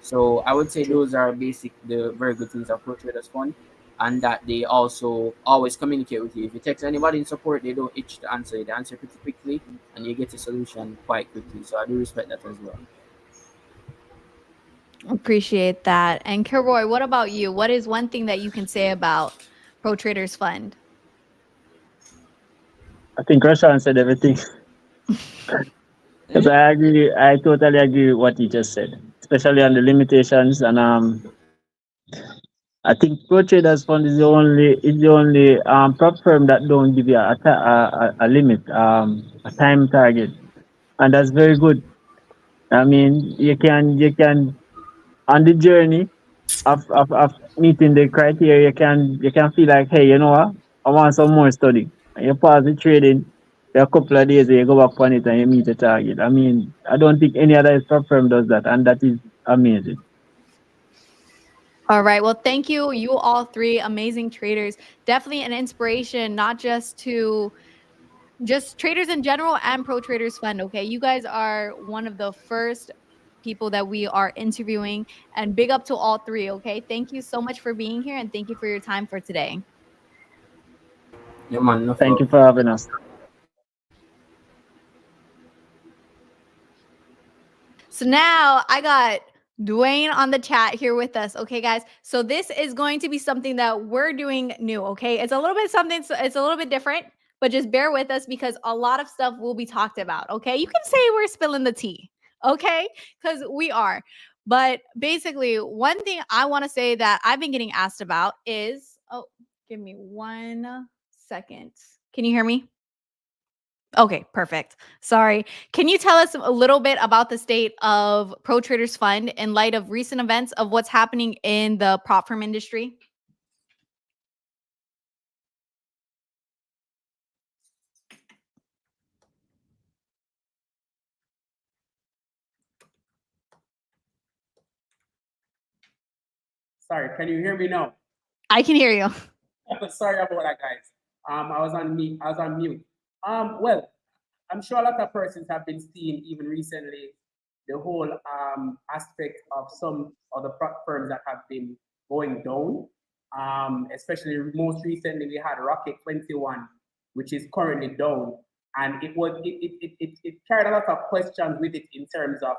So I would say those are the very good things of Pro Traders Fund, and that they also always communicate with you. If you text anybody in support, they don't itch to answer. They answer pretty quickly, and you get a solution quite quickly. So I do respect that as well. Appreciate that. And Kilroy, what about you? What is one thing that you can say about Pro Traders Fund? I think Roshan said everything. Because I totally agree with what he just said, especially on the limitations. And I think Pro Traders Fund is the only prop firm that don't give you a limit, a time target, and that's very good. I mean, you can on the journey of meeting the criteria, you can feel like, hey, you know what? I want some more study. And you pause the trading, a couple of days, and you go back on it and you meet the target. I mean, I don't think any other prop firm does that, and that is amazing. All right. Well, thank you. You all three amazing traders. Definitely an inspiration, not just to just traders in general and Pro Traders Fund. Okay. You guys are one of the first people that we are interviewing, and big up to all three. Okay. Thank you so much for being here, and thank you for your time for today. Yeah, man, enough Thank love. you for having us. So now I got Dwayne on the chat here with us. Okay, guys. So this is going to be something that we're doing new. Okay. It's a little bit something, so it's a little bit different, but just bear with us because a lot of stuff will be talked about. Okay. You can say we're spilling the tea. Okay. Because we are. But basically, one thing I want to say that I've been getting asked about is give me 1 second. Can you hear me? Okay, perfect. Sorry. Can you tell us a little bit about the state of Pro Traders Fund in light of recent events of what's happening in the prop firm industry? Sorry, can you hear me now? I can hear you. Sorry about that, guys. I was on mute. Well, I'm sure a lot of persons have been seeing even recently the whole aspect of some of the firms that have been going down. Especially most recently, we had Rocket 21, which is currently down, and it carried a lot of questions with it in terms of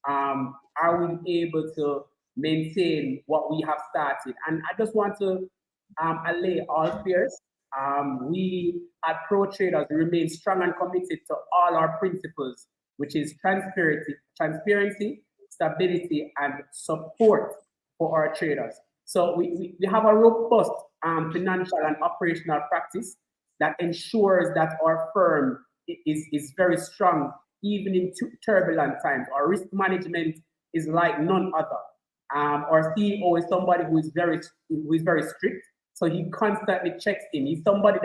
are we able to maintain what we have started? And I just want to allay all fears. We at Pro Traders remain strong and committed to all our principles, which is transparency, stability, and support for our traders. So we have a robust financial and operational practice that ensures that our firm is very strong even in turbulent times. Our risk management is like none other. Our CEO is somebody who is very strict, so he constantly checks in. He's somebody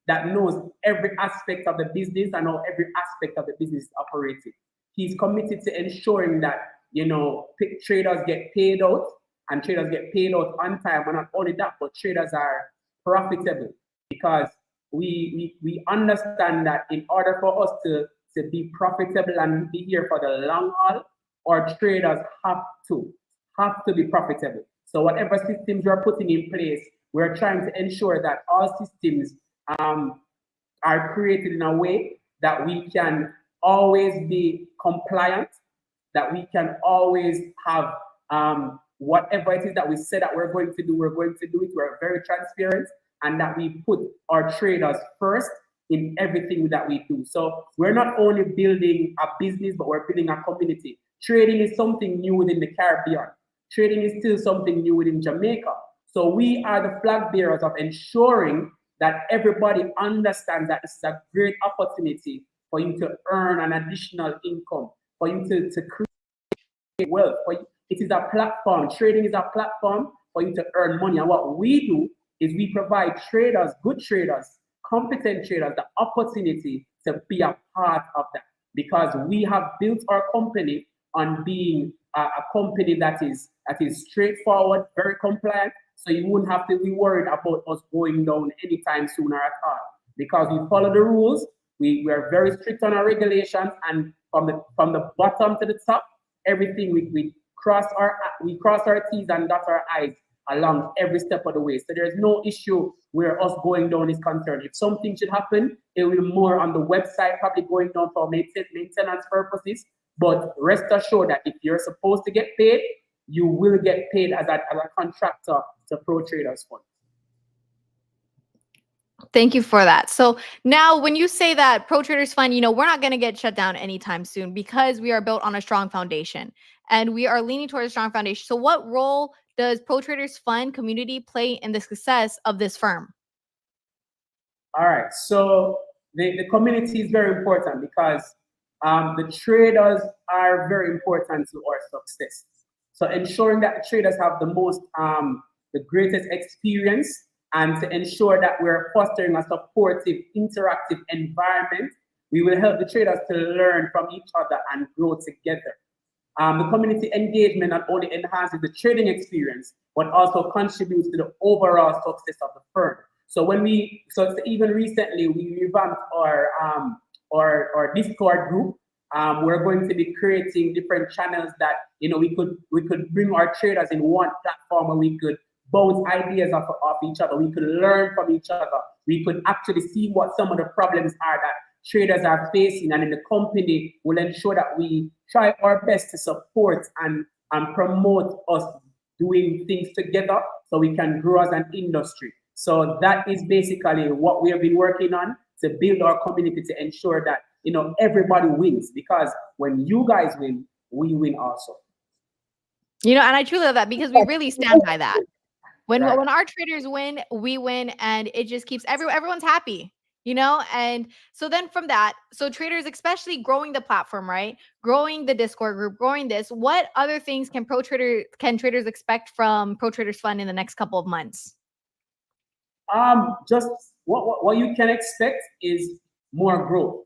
that knows every aspect of the business and how every aspect of the business is operating. He's committed to ensuring that traders get paid out, and traders get paid out on time. And not only that, but traders are profitable, because we understand that in order for us to be profitable and be here for the long haul, our traders have to be profitable. So whatever systems we're putting in place, we're trying to ensure that all systems are created in a way that we can always be compliant, that we can always have whatever it is that we said that we're going to do, we're going to do it. We're very transparent, and that we put our traders first in everything that we do. So we're not only building a business, but we're building a community. Trading is something new within the Caribbean. Trading is still something new within Jamaica. So we are the flag bearers of ensuring that everybody understands that this is a great opportunity for you to earn an additional income, for you to create wealth. It is a platform. Trading is a platform for you to earn money. And what we do is we provide traders, good traders, competent traders, the opportunity to be a part of that, because we have built our company on being a company that is straightforward, very compliant. So you wouldn't have to be worried about us going down anytime sooner at all, because we follow the rules. We are very strict on our regulations, and from the bottom to the top, everything we cross our T's and dot our I's along every step of the way. So there's no issue where us going down is concerned. If something should happen, it will be more on the website, probably going down for maintenance purposes. But rest assured that if you're supposed to get paid, you will get paid as a contractor to Pro Traders Fund. Thank you for that. So now when you say that Pro Traders Fund, we're not going to get shut down anytime soon, because we are built on a strong foundation and we are leaning towards a strong foundation. So what role does Pro Traders Fund community play in the success of this firm? All right. So the community is very important, because the traders are very important to our success. So ensuring that the traders have the greatest experience, and to ensure that we're fostering a supportive, interactive environment, we will help the traders to learn from each other and grow together. The community engagement not only enhances the trading experience, but also contributes to the overall success of the firm. So even recently, we revamped our Discord group. We're going to be creating different channels that we could bring our traders in one platform, where we could bounce ideas off each other. We could learn from each other. We could actually see what some of the problems are that traders are facing, and in the company will ensure that we try our best to support and promote us doing things together so we can grow as an industry. So that is basically what we have been working on, to build our community, to ensure that everybody wins, because when you guys win, we win also. And I truly love that, because we really stand by that. When Right. when our traders win, we win, and it just keeps everyone's happy, And so then from that, so traders, especially growing the platform, right? Growing the Discord group, growing this. What other things can traders expect from Pro Traders Fund in the next couple of months? Just what you can expect is more growth.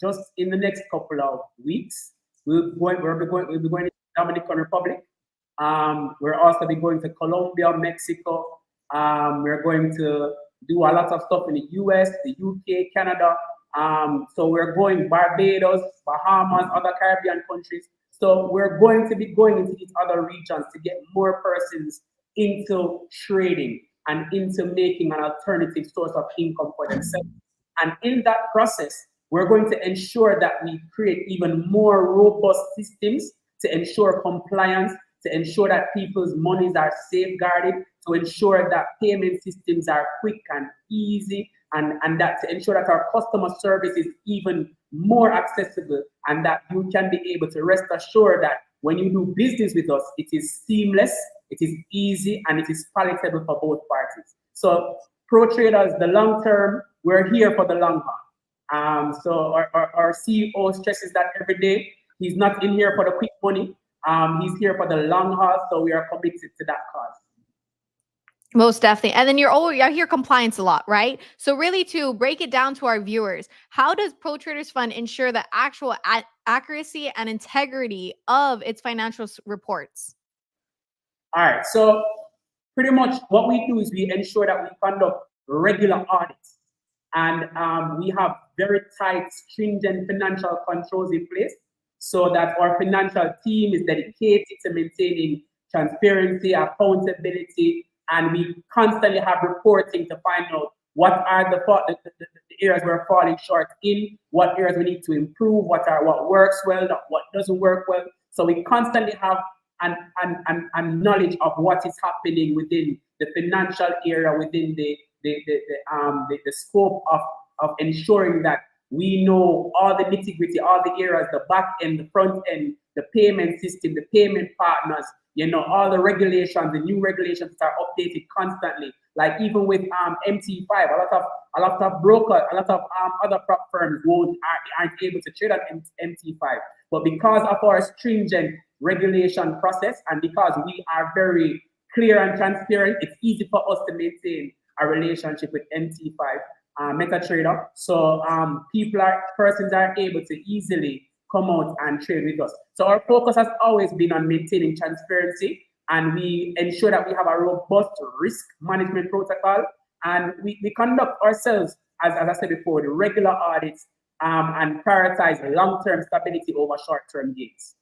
Just in the next couple of weeks, we'll be going to Dominican Republic. We're also be going to Colombia, Mexico. We're going to do a lot of stuff in the US, the UK, Canada. So we're going Barbados, Bahamas, other Caribbean countries. So we're going to be going into these other regions to get more persons into trading and into making an alternative source of income for themselves. And in that process, we're going to ensure that we create even more robust systems to ensure compliance, to ensure that people's monies are safeguarded, to ensure that payment systems are quick and easy, and that to ensure that our customer service is even more accessible, and that you can be able to rest assured that when you do business with us, it is seamless, it is easy, and it is palatable for both parties. So pro traders, the long term, we're here for the long haul. So our CEO stresses that every day. He's not in here for the quick money. He's here for the long haul, so we are committed to that cause. Most definitely. And then I hear compliance a lot, right? So really to break it down to our viewers, how does Pro Traders Fund ensure the actual accuracy and integrity of its financial reports? All right, so pretty much what we do is we ensure that we conduct regular audits, and we have very tight, stringent financial controls in place so that our financial team is dedicated to maintaining transparency, accountability, and we constantly have reporting to find out what are the areas we're falling short in, what areas we need to improve, what works well, what doesn't work well. So we constantly have an knowledge of what is happening within the financial area, within the scope of ensuring that we know all the nitty-gritty, all the areas, the back end, the front end, the payment system, the payment partners, all the regulations, the new regulations are updated constantly. Like even with MT5, a lot of brokers, a lot of other prop firms aren't able to trade on MT5. But because of our stringent regulation process, and because we are very clear and transparent, it's easy for us to maintain a relationship with MT5 MetaTrader. So persons are able to easily come out and trade with us. So our focus has always been on maintaining transparency, and we ensure that we have a robust risk management protocol, and we conduct ourselves, as I said before, the regular audits and prioritize long-term stability over short-term gains.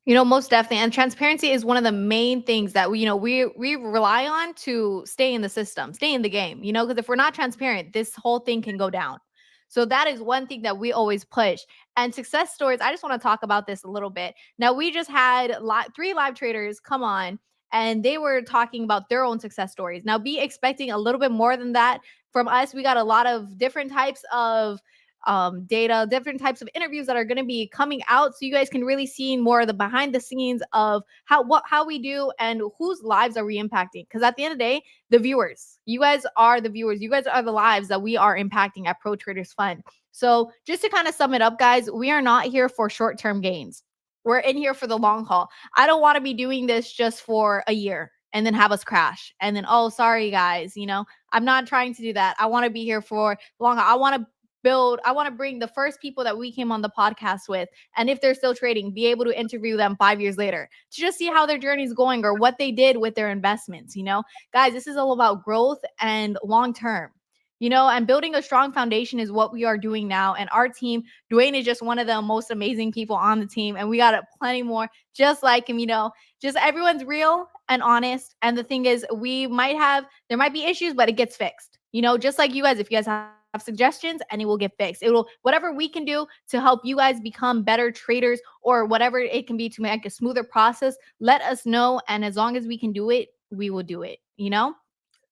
Most definitely. And transparency is one of the main things that we rely on to stay in the system, stay in the game, because if we're not transparent, this whole thing can go down. So that is one thing that we always push. And success stories, I just want to talk about this a little bit. Now, we just had 3 live traders come on, and they were talking about their own success stories. Now, be expecting a little bit more than that from us. We got a lot of different types of data, different types of interviews that are going to be coming out, so you guys can really see more of the behind the scenes of how we do and whose lives are we impacting. Because at the end of the day, the viewers, you guys are the viewers, you guys are the lives that we are impacting at Pro Traders Fund. So just to kind of sum it up, guys, we are not here for short-term gains. We're in here for the long haul. I don't want to be doing this just for a year and then have us crash and then, oh, sorry guys, I'm not trying to do that. I want to be here for long haul. I want to bring the first people that we came on the podcast with, and if they're still trading, be able to interview them 5 years later to just see how their journey is going or what they did with their investments. Guys, this is all about growth and long term, and building a strong foundation is what we are doing now. And our team, Dwayne is just one of the most amazing people on the team, and we got plenty more just like him. Just everyone's real and honest. And the thing is, there might be issues, but it gets fixed. Just like you guys, if you guys have suggestions, and it will get fixed. Whatever we can do to help you guys become better traders, or whatever it can be to make a smoother process, let us know. And as long as we can do it, we will do it,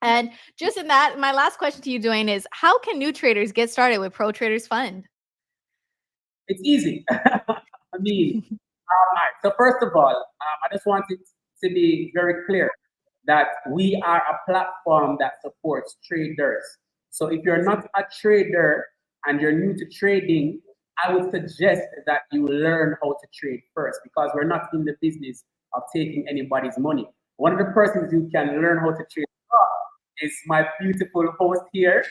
And just in that, my last question to you, Dwayne, is how can new traders get started with Pro Traders Fund? It's easy. So first of all, I just wanted to be very clear that we are a platform that supports traders. So if you're not a trader and you're new to trading, I would suggest that you learn how to trade first, because we're not in the business of taking anybody's money. One of the persons you can learn how to trade from is my beautiful host here,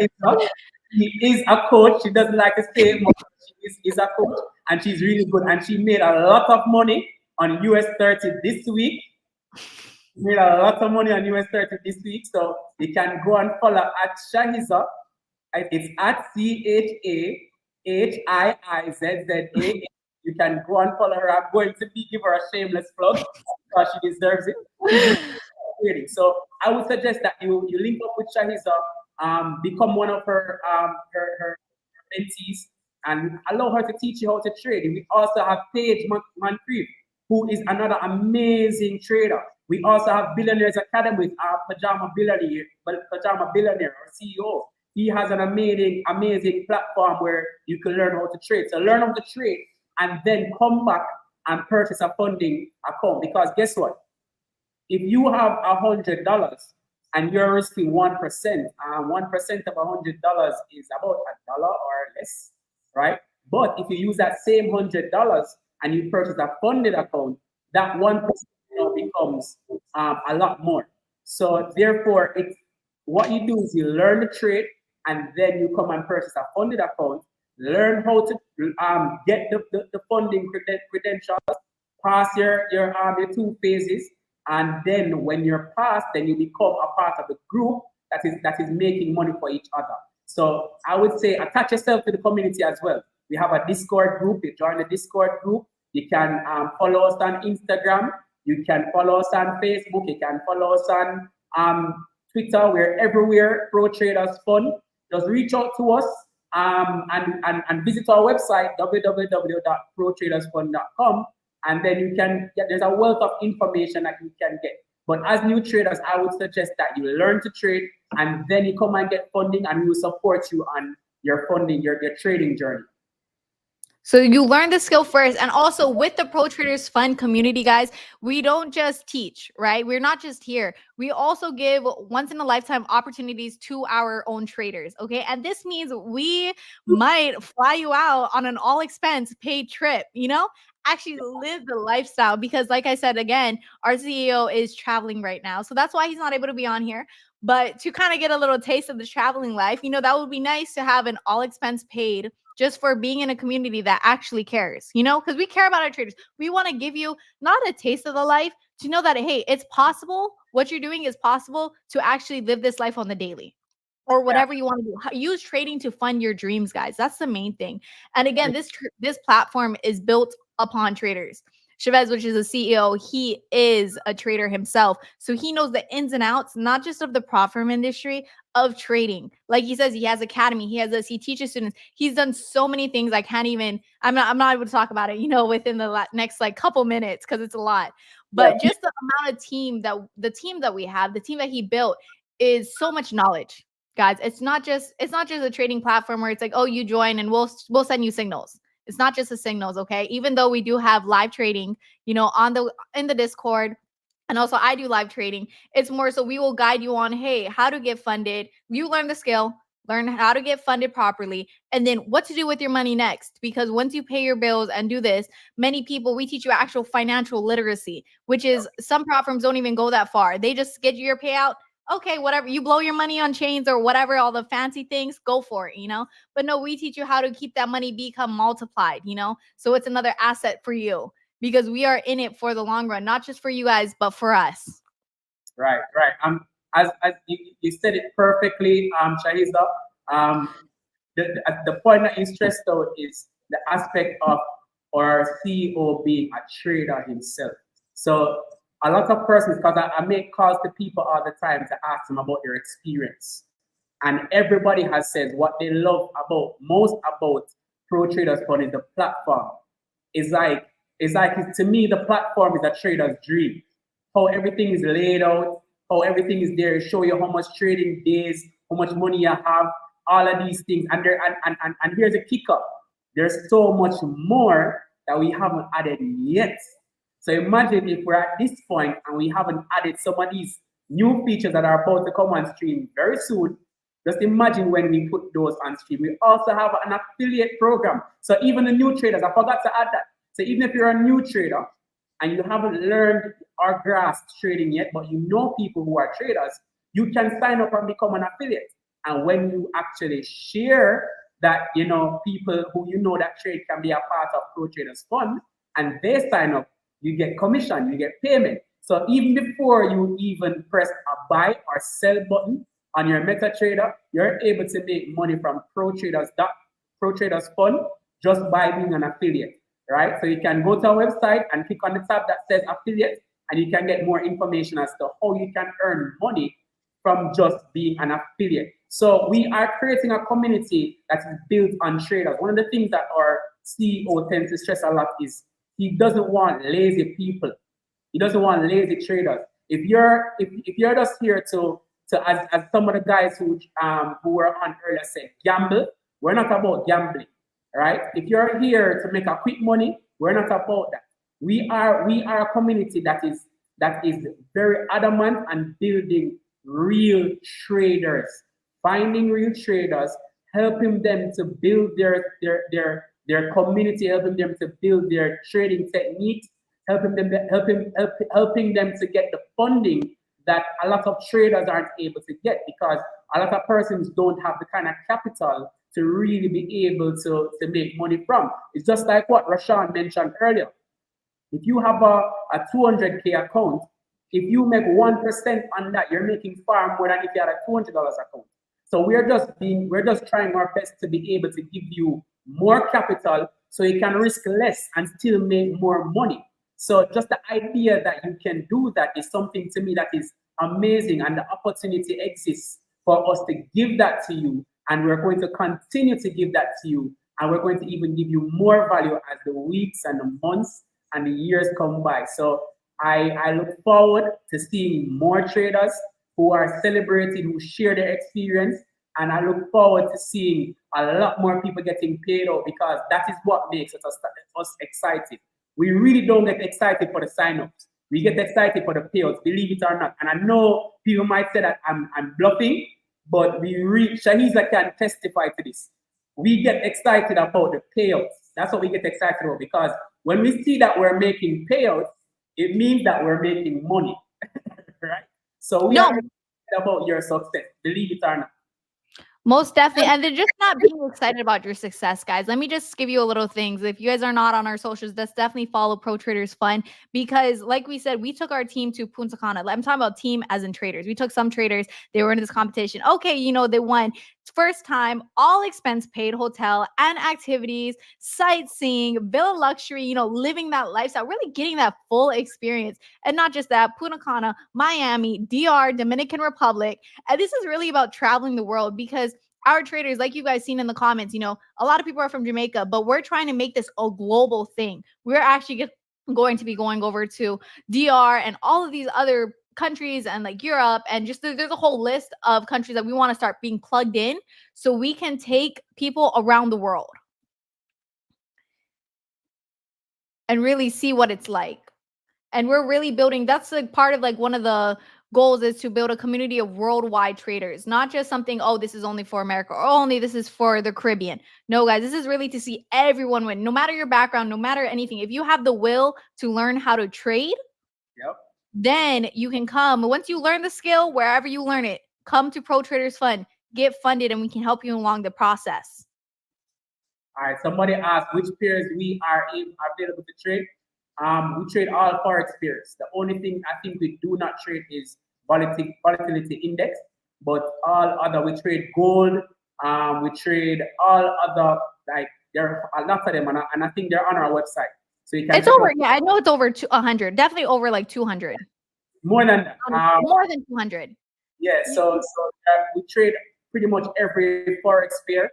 𝗟𝗲𝗍. She is a coach. She doesn't like to say much. She is a coach, and she's really good. And she made a lot of money on US30 this week. Made a lot of money on US30 this week, so you can go and follow at 𝗟𝗲𝗍𝗵𝗲𝗆. It's at 𝗟𝗏𝗡𝗟𝗏𝗍𝗍𝗔𝗍𝗍𝗍. You can go and follow her. I'm going to give her a shameless plug because she deserves it. So I would suggest that you link up with 𝗟𝗲𝗍𝗵, become one of her mentees, and allow her to teach you how to trade. We also have Paige Moncrief, who is another amazing trader. We also have Billionaires Academy with our 𝗟𝗏�10 Billionaire, our CEO. He has an amazing platform where you can learn how to trade. So learn how to trade and then come back and purchase a funding account. Because guess what? If you have $100 and you're risking 1%, 1% of $100 is about $1 or less, right? But if you use that same $100 and you purchase a funded account, that 1% now becomes a lot more. So therefore, what you do is you learn the trade, and then you come and purchase a funded account, learn how to get the funding credentials, pass your 2 phases, and then when you're passed, then you become a part of the group that is making money for each other. So I would say attach yourself to the community as well. We have a Discord group. You join the Discord group. You can follow us on Instagram. You can follow us on Facebook. You can follow us on Twitter. We're everywhere. Pro Traders Fund. Just reach out to us and visit our website, www.protradersfund.com. And then you can get, there's a wealth of information that you can get. But as new traders, I would suggest that you learn to trade and then you come and get funding, and we will support you on your funding, your trading journey. So you learn the skill first. And also with the Pro Traders Fund community, guys, we don't just teach, right? We're not just here. We also give once in a lifetime opportunities to our own traders. Okay. And this means we might fly you out on an all expense paid trip, actually live the lifestyle, because like I said, again, our CEO is traveling right now. So that's why he's not able to be on here. But to kind of get a little taste of the traveling life, that would be nice to have an all expense paid just for being in a community that actually cares, because we care about our traders. We want to give you not a taste of the life, to know that, hey, it's possible. What you're doing is possible to actually live this life on the daily or whatever you want to do. Use trading to fund your dreams, guys. That's the main thing. And again, this platform is built upon traders. 𝗟𝗏𝗍𝗵𝗍, which is a CEO, he is a trader himself. So he knows the ins and outs, not just of the prop firm industry, of trading. Like he says, he has academy, he has this, he teaches students. He's done so many things. I'm not able to talk about it, within the next couple minutes, because it's a lot. But just the amount of team that we have, the team that he built is so much knowledge, guys. It's not just a trading platform where it's like, oh, you join and we'll send you signals. It's not just the signals, okay? Even though we do have live trading, in the Discord, and also I do live trading. It's more so we will guide you on, hey, how to get funded. You learn the skill, learn how to get funded properly, and then what to do with your money next. Because once you pay your bills and do this, many people, we teach you actual financial literacy, which is some prop firms don't even go that far. They just get you your payout. Okay, whatever, you blow your money on chains or whatever, all the fancy things, go for it, But no, we teach you how to keep that money become multiplied, So it's another asset for you, because we are in it for the long run, not just for you guys, but for us. Right. As you said it perfectly, 𝗟𝗲𝗍𝗵𝗏. The point that you stressed out is the aspect of our CEO being a trader himself. So a lot of persons, because I make calls to people all the time to ask them about their experience. And everybody has said what they love most about Pro Traders Fund is the platform. To me, the platform is a trader's dream. How everything is laid out, how everything is there, show you how much trading days, how much money you have, all of these things. And here's a kicker. There's so much more that we haven't added yet. So imagine if we're at this point and we haven't added some of these new features that are about to come on stream very soon. Just imagine when we put those on stream. We also have an affiliate program. So even the new traders, I forgot to add that. So even if you're a new trader and you haven't learned or grasped trading yet, but you know people who are traders, you can sign up and become an affiliate. And when you actually share that, people who that trade can be a part of Pro Traders Fund, and they sign up, you get commission, you get payment. So even before you even press a buy or sell button on your MetaTrader, you're able to make money from Pro Traders Fund just by being an affiliate, right? So you can go to our website and click on the tab that says affiliate, and you can get more information as to how you can earn money from just being an affiliate. So we are creating a community that is built on traders. One of the things that our CEO tends to stress a lot is he doesn't want lazy people. He doesn't want lazy traders. If you're just here to as some of the guys who were on earlier said, gamble, we're not about gambling, right? If you're here to make a quick money, we're not about that. We are a community that is very adamant and building real traders, finding real traders, helping them to build their community, helping them to build their trading techniques, helping them to get the funding that a lot of traders aren't able to get, because a lot of persons don't have the kind of capital to really be able to make money from. It's just like what Rashawn mentioned earlier. If you have a 200K account, if you make 1% on that, you're making far more than if you had a $200 account. So we're just trying our best to be able to give you more capital so you can risk less and still make more money. So just the idea that you can do that is something to me that is amazing, and the opportunity exists for us to give that to you, and we're going to continue to give that to you, and we're going to even give you more value as the weeks and the months and the years come by. So I look forward to seeing more traders who are celebrating, who share their experience, and I look forward to seeing a lot more people getting paid out, because that is what makes us excited. We really don't get excited for the signups. We get excited for the payouts, believe it or not. And I know people might say that I'm bluffing, but Shahiza can testify to this. We get excited about the payouts. That's what we get excited about, because when we see that we're making payouts, it means that we're making money, right? So we are excited about your success, believe it or not. Most definitely. And they're just not being excited about your success, guys. Let me just give you a little things. If you guys are not on our socials, let's definitely follow Pro Traders Fund, because like we said, we took our team to Punta Cana. I'm talking about team as in traders. We took some traders. They were in this competition. Okay, you know, they won. First time, all expense paid hotel and activities, sightseeing, villa luxury, you know, living that lifestyle, really getting that full experience. And not just that, Punta Cana, Miami, DR, Dominican Republic. And this is really about traveling the world, because our traders, like you guys seen in the comments, you know, a lot of people are from Jamaica, but we're trying to make this a global thing. We're actually going to be going over to DR and all of these other countries and like Europe, and just there's a whole list of countries that we want to start being plugged in so we can take people around the world and really see what it's like. And we're really building, that's like part of like one of the goals is to build a community of worldwide traders, not just something, oh, this is only for America or only this is for the Caribbean. No, guys, this is really to see everyone win, no matter your background, no matter anything. If you have the will to learn how to trade, then you can come. Once you learn the skill, wherever you learn it, come to Pro Traders Fund, get funded, and we can help you along the process. All right, somebody asked which pairs we are available to trade. We trade all forex pairs. The only thing I think we do not trade is volatility index, but all other, we trade gold, we trade all other, like there are a lot of them, and I think they're on our website. So you can. It's over, yeah, I know it's over 100, definitely over like 200. More than that. More than 200. Yeah, so we trade pretty much every forex pair.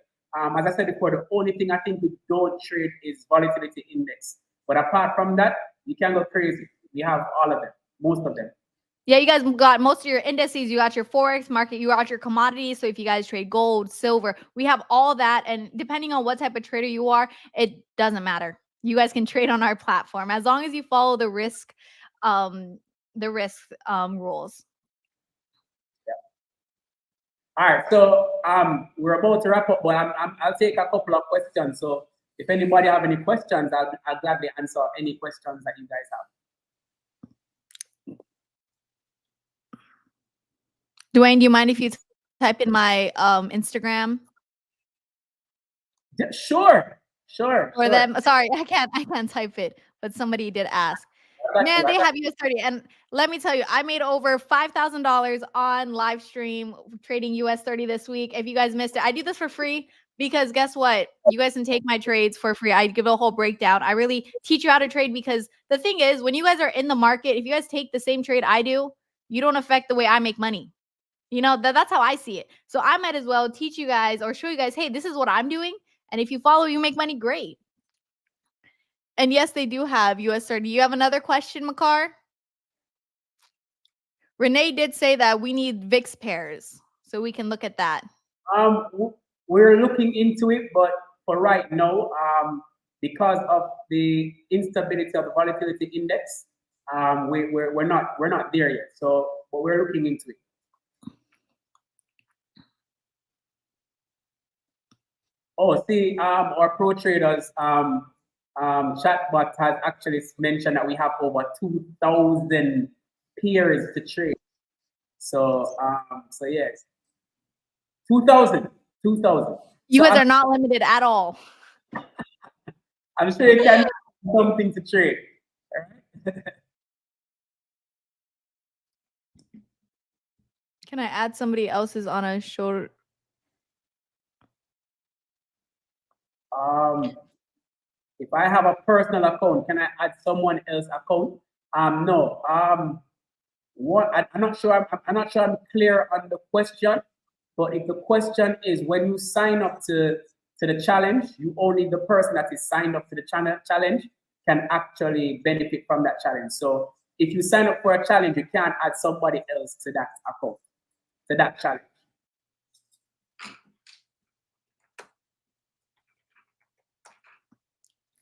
As I said before, the only thing I think we don't trade is volatility index. But apart from that, you can go crazy. We have all of them, most of them. Yeah, you guys got most of your indices. You got your forex market. You got your commodities. So if you guys trade gold, silver, we have all that. And depending on what type of trader you are, it doesn't matter. You guys can trade on our platform as long as you follow the risk rules. Yeah. All right. So we're about to wrap up, but I'll take a couple of questions. So if anybody have any questions, I'll gladly answer any questions that you guys have. Dwayne, do you mind if you type in my Instagram? Yeah, sure. Or them? Sorry, I can't type it, but somebody did ask. Man, they have US30. And let me tell you, I made over $5,000 on live stream trading US30 this week. If you guys missed it, I do this for free because guess what? You guys can take my trades for free. I give a whole breakdown. I really teach you how to trade because the thing is, when you guys are in the market, if you guys take the same trade I do, you don't affect the way I make money. You know, that's how I see it. So I might as well teach you guys or show you guys, hey, this is what I'm doing. And if you follow, you make money, great. And yes, they do have US30. You have another question, Makar? Renee did say that we need VIX pairs, so we can look at that. We're looking into it, but for right now, because of the instability of the volatility index, we're not there yet. So, but we're looking into it. Oh, see, our pro traders chatbot has actually mentioned that we have over 2,000 pairs to trade. So, so yes, 2,000. You so guys are not limited at all. I'm sure you can do something to trade. Can I add somebody else's on a short? If I have a personal account, can I add someone else's account? No. What I'm not sure. I'm not sure I'm clear on the question. But if the question is when you sign up to the challenge, you only the person that is signed up to the challenge can actually benefit from that challenge. So if you sign up for a challenge, you can't add somebody else to that account, to that challenge.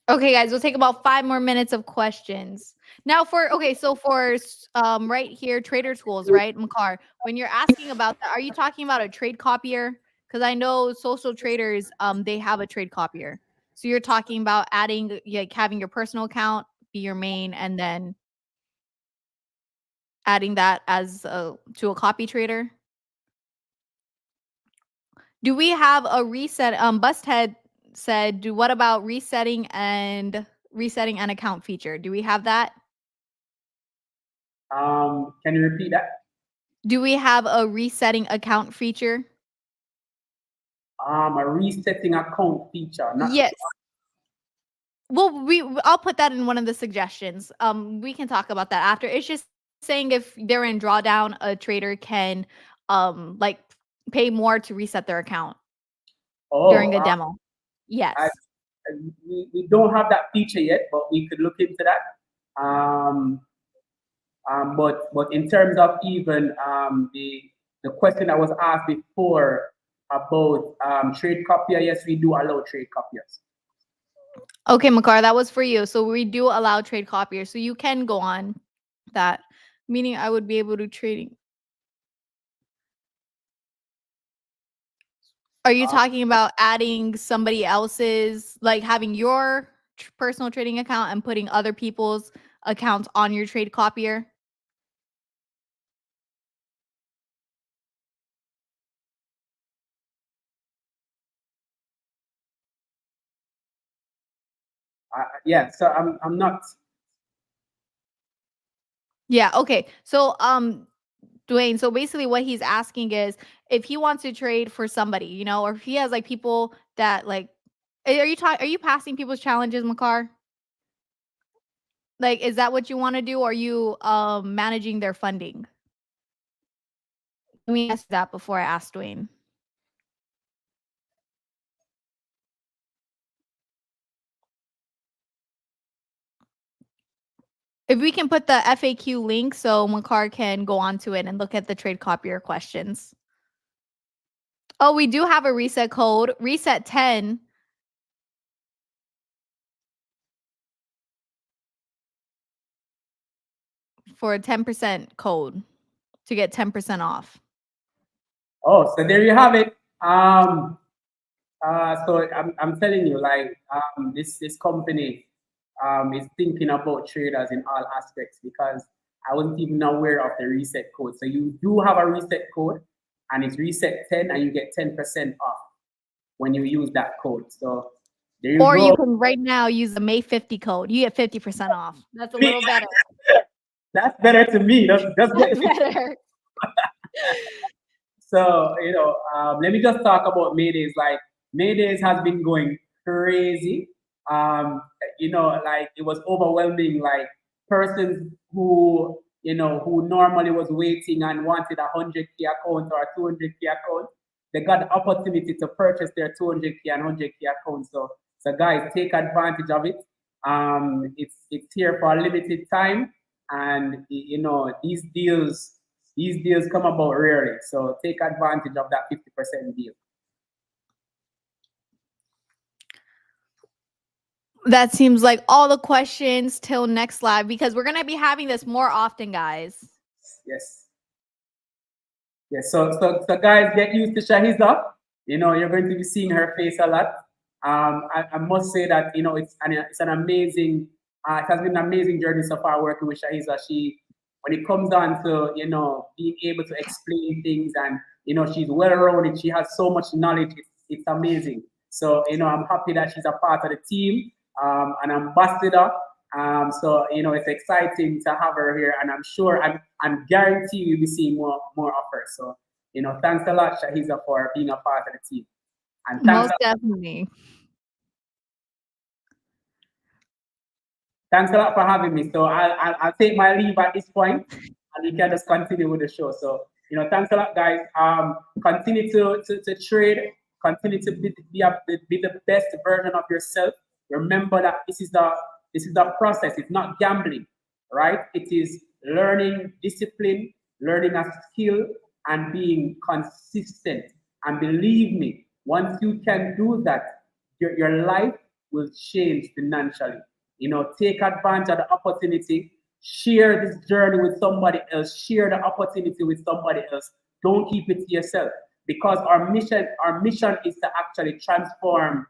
Okay, guys, we'll take about 5 more minutes of questions. Now so for right here, trader tools, right, Makar? When you're asking about that, are you talking about a trade copier? Because I know social traders, they have a trade copier. So you're talking about adding, like having your personal account be your main, and then adding that as to a copy trader. Do we have a reset? Busthead said, what about resetting an account feature? Do we have that? Can you repeat that? Do we have a resetting account feature? A resetting account feature. Yes. Well, I'll put that in one of the suggestions. We can talk about that after. It's just saying if they're in drawdown, a trader can like pay more to reset their account during a demo. Yes. We don't have that feature yet, but we could look into that. But in terms of even the question that was asked before about trade copier, yes, we do allow trade copiers. Okay, Makar, that was for you. So we do allow trade copiers, so you can go on that. Meaning, I would be able to trading. Are you talking about adding somebody else's, like having your personal trading account and putting other people's accounts on your trade copier? Yeah, so I'm not. Yeah, okay. So Dwayne, so basically what he's asking is if he wants to trade for somebody, you know, or if he has like people that like are you passing people's challenges, Makar? Like, is that what you want to do? Or are you managing their funding? Let me ask that before I ask Dwayne. If we can put the FAQ link so Makar can go onto it and look at the trade copier questions. Oh, we do have a reset code, reset 10. For a 10% code to get 10% off. Oh, so there you have it. So I'm telling you, like this company is thinking about traders in all aspects because I wasn't even aware of the reset code. So you do have a reset code, and it's reset 10, and you get 10% off when you use that code. So There you Or go. you can right now use the May 50 code. You get 50% off. That's a little better. That's better to me. That's That's better. So, let me just talk about Maydays. Like, Maydays has been going crazy. Like, it was overwhelming. Like, persons who, who normally was waiting and wanted a 100K account or a 200K account, they got the opportunity to purchase their 200K and 100K account. So guys, take advantage of it. It's here for a limited time, and these deals come about rarely. So take advantage of that 50% deal. That seems like all the questions till next live, because we're going to be having this more often, guys. Yes. Yes. So guys, get used to 𝗟𝗲𝗍. You're going to be seeing her face a lot. I must say that it's an amazing. It has been an amazing journey so far working with 𝗟𝗲𝗍. When it comes down to being able to explain things, and she's well-rounded, she has so much knowledge. It's amazing. So I'm happy that she's a part of the team, an ambassador. So it's exciting to have her here, and I'm sure I'm guarantee we'll be seeing more of her. So thanks a lot, 𝗟𝗲𝗍, for being a part of the team. And most definitely. Thanks a lot for having me. So I'll take my leave at this point, and we can just continue with the show. So thanks a lot, guys. Continue to trade. Continue to be the best version of yourself. Remember that this is the process. It's not gambling, right? It is learning discipline, learning a skill, and being consistent. And believe me, once you can do that, your life will change financially. Take advantage of the opportunity. Share this journey with somebody else. Share the opportunity with somebody else. Don't keep it to yourself, because our mission is to actually transform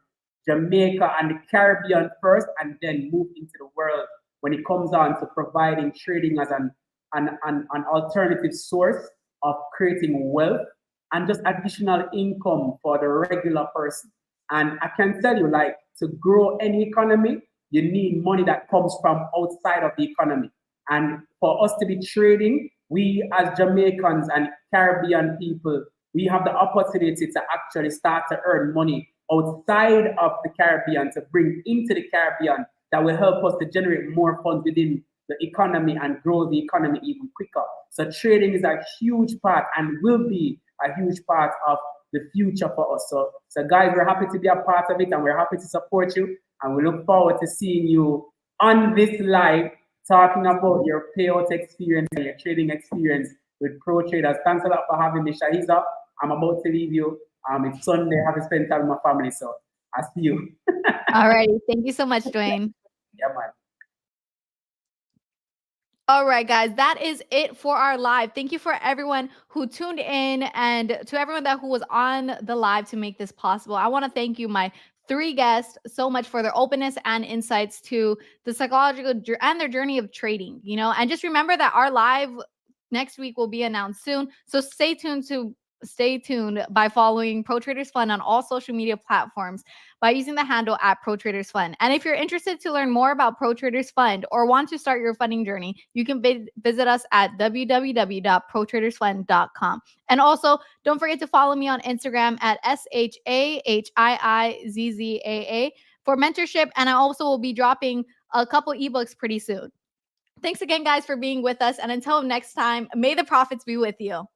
Jamaica and the Caribbean first, and then move into the world when it comes down to providing trading as an alternative source of creating wealth and just additional income for the regular person. And I can tell you, like, to grow any economy, you need money that comes from outside of the economy. And for us to be trading, we as Jamaicans and Caribbean people, we have the opportunity to actually start to earn money outside of the Caribbean, to bring into the Caribbean, that will help us to generate more funds within the economy and grow the economy even quicker. So trading is a huge part and will be a huge part of the future for us. So guys, we're happy to be a part of it, and we're happy to support you. And we look forward to seeing you on this live, talking about your payout experience and your trading experience with pro traders. Thanks a lot for having me, 𝗟𝗲𝗍. I'm about to leave you. It's Sunday. I have to spend time with my family, so I'll see you. All right. Thank you so much, Dwayne. Yeah, man. All right, guys, that is it for our live. Thank you for everyone who tuned in, and to everyone who was on the live to make this possible. I want to thank you, my 3 guests, so much for their openness and insights to the psychological and their journey of trading, and just remember that our live next week will be announced soon. So stay tuned by following Pro Traders Fund on all social media platforms by using the handle @ProTradersFund. And if you're interested to learn more about Pro Traders Fund or want to start your funding journey, you can visit us at www.protradersfund.com. And also, don't forget to follow me on Instagram at 𝗟𝗏𝗍𝗍𝗍𝗍 for mentorship. And I also will be dropping a couple ebooks pretty soon. Thanks again, guys, for being with us. And until next time, may the profits be with you.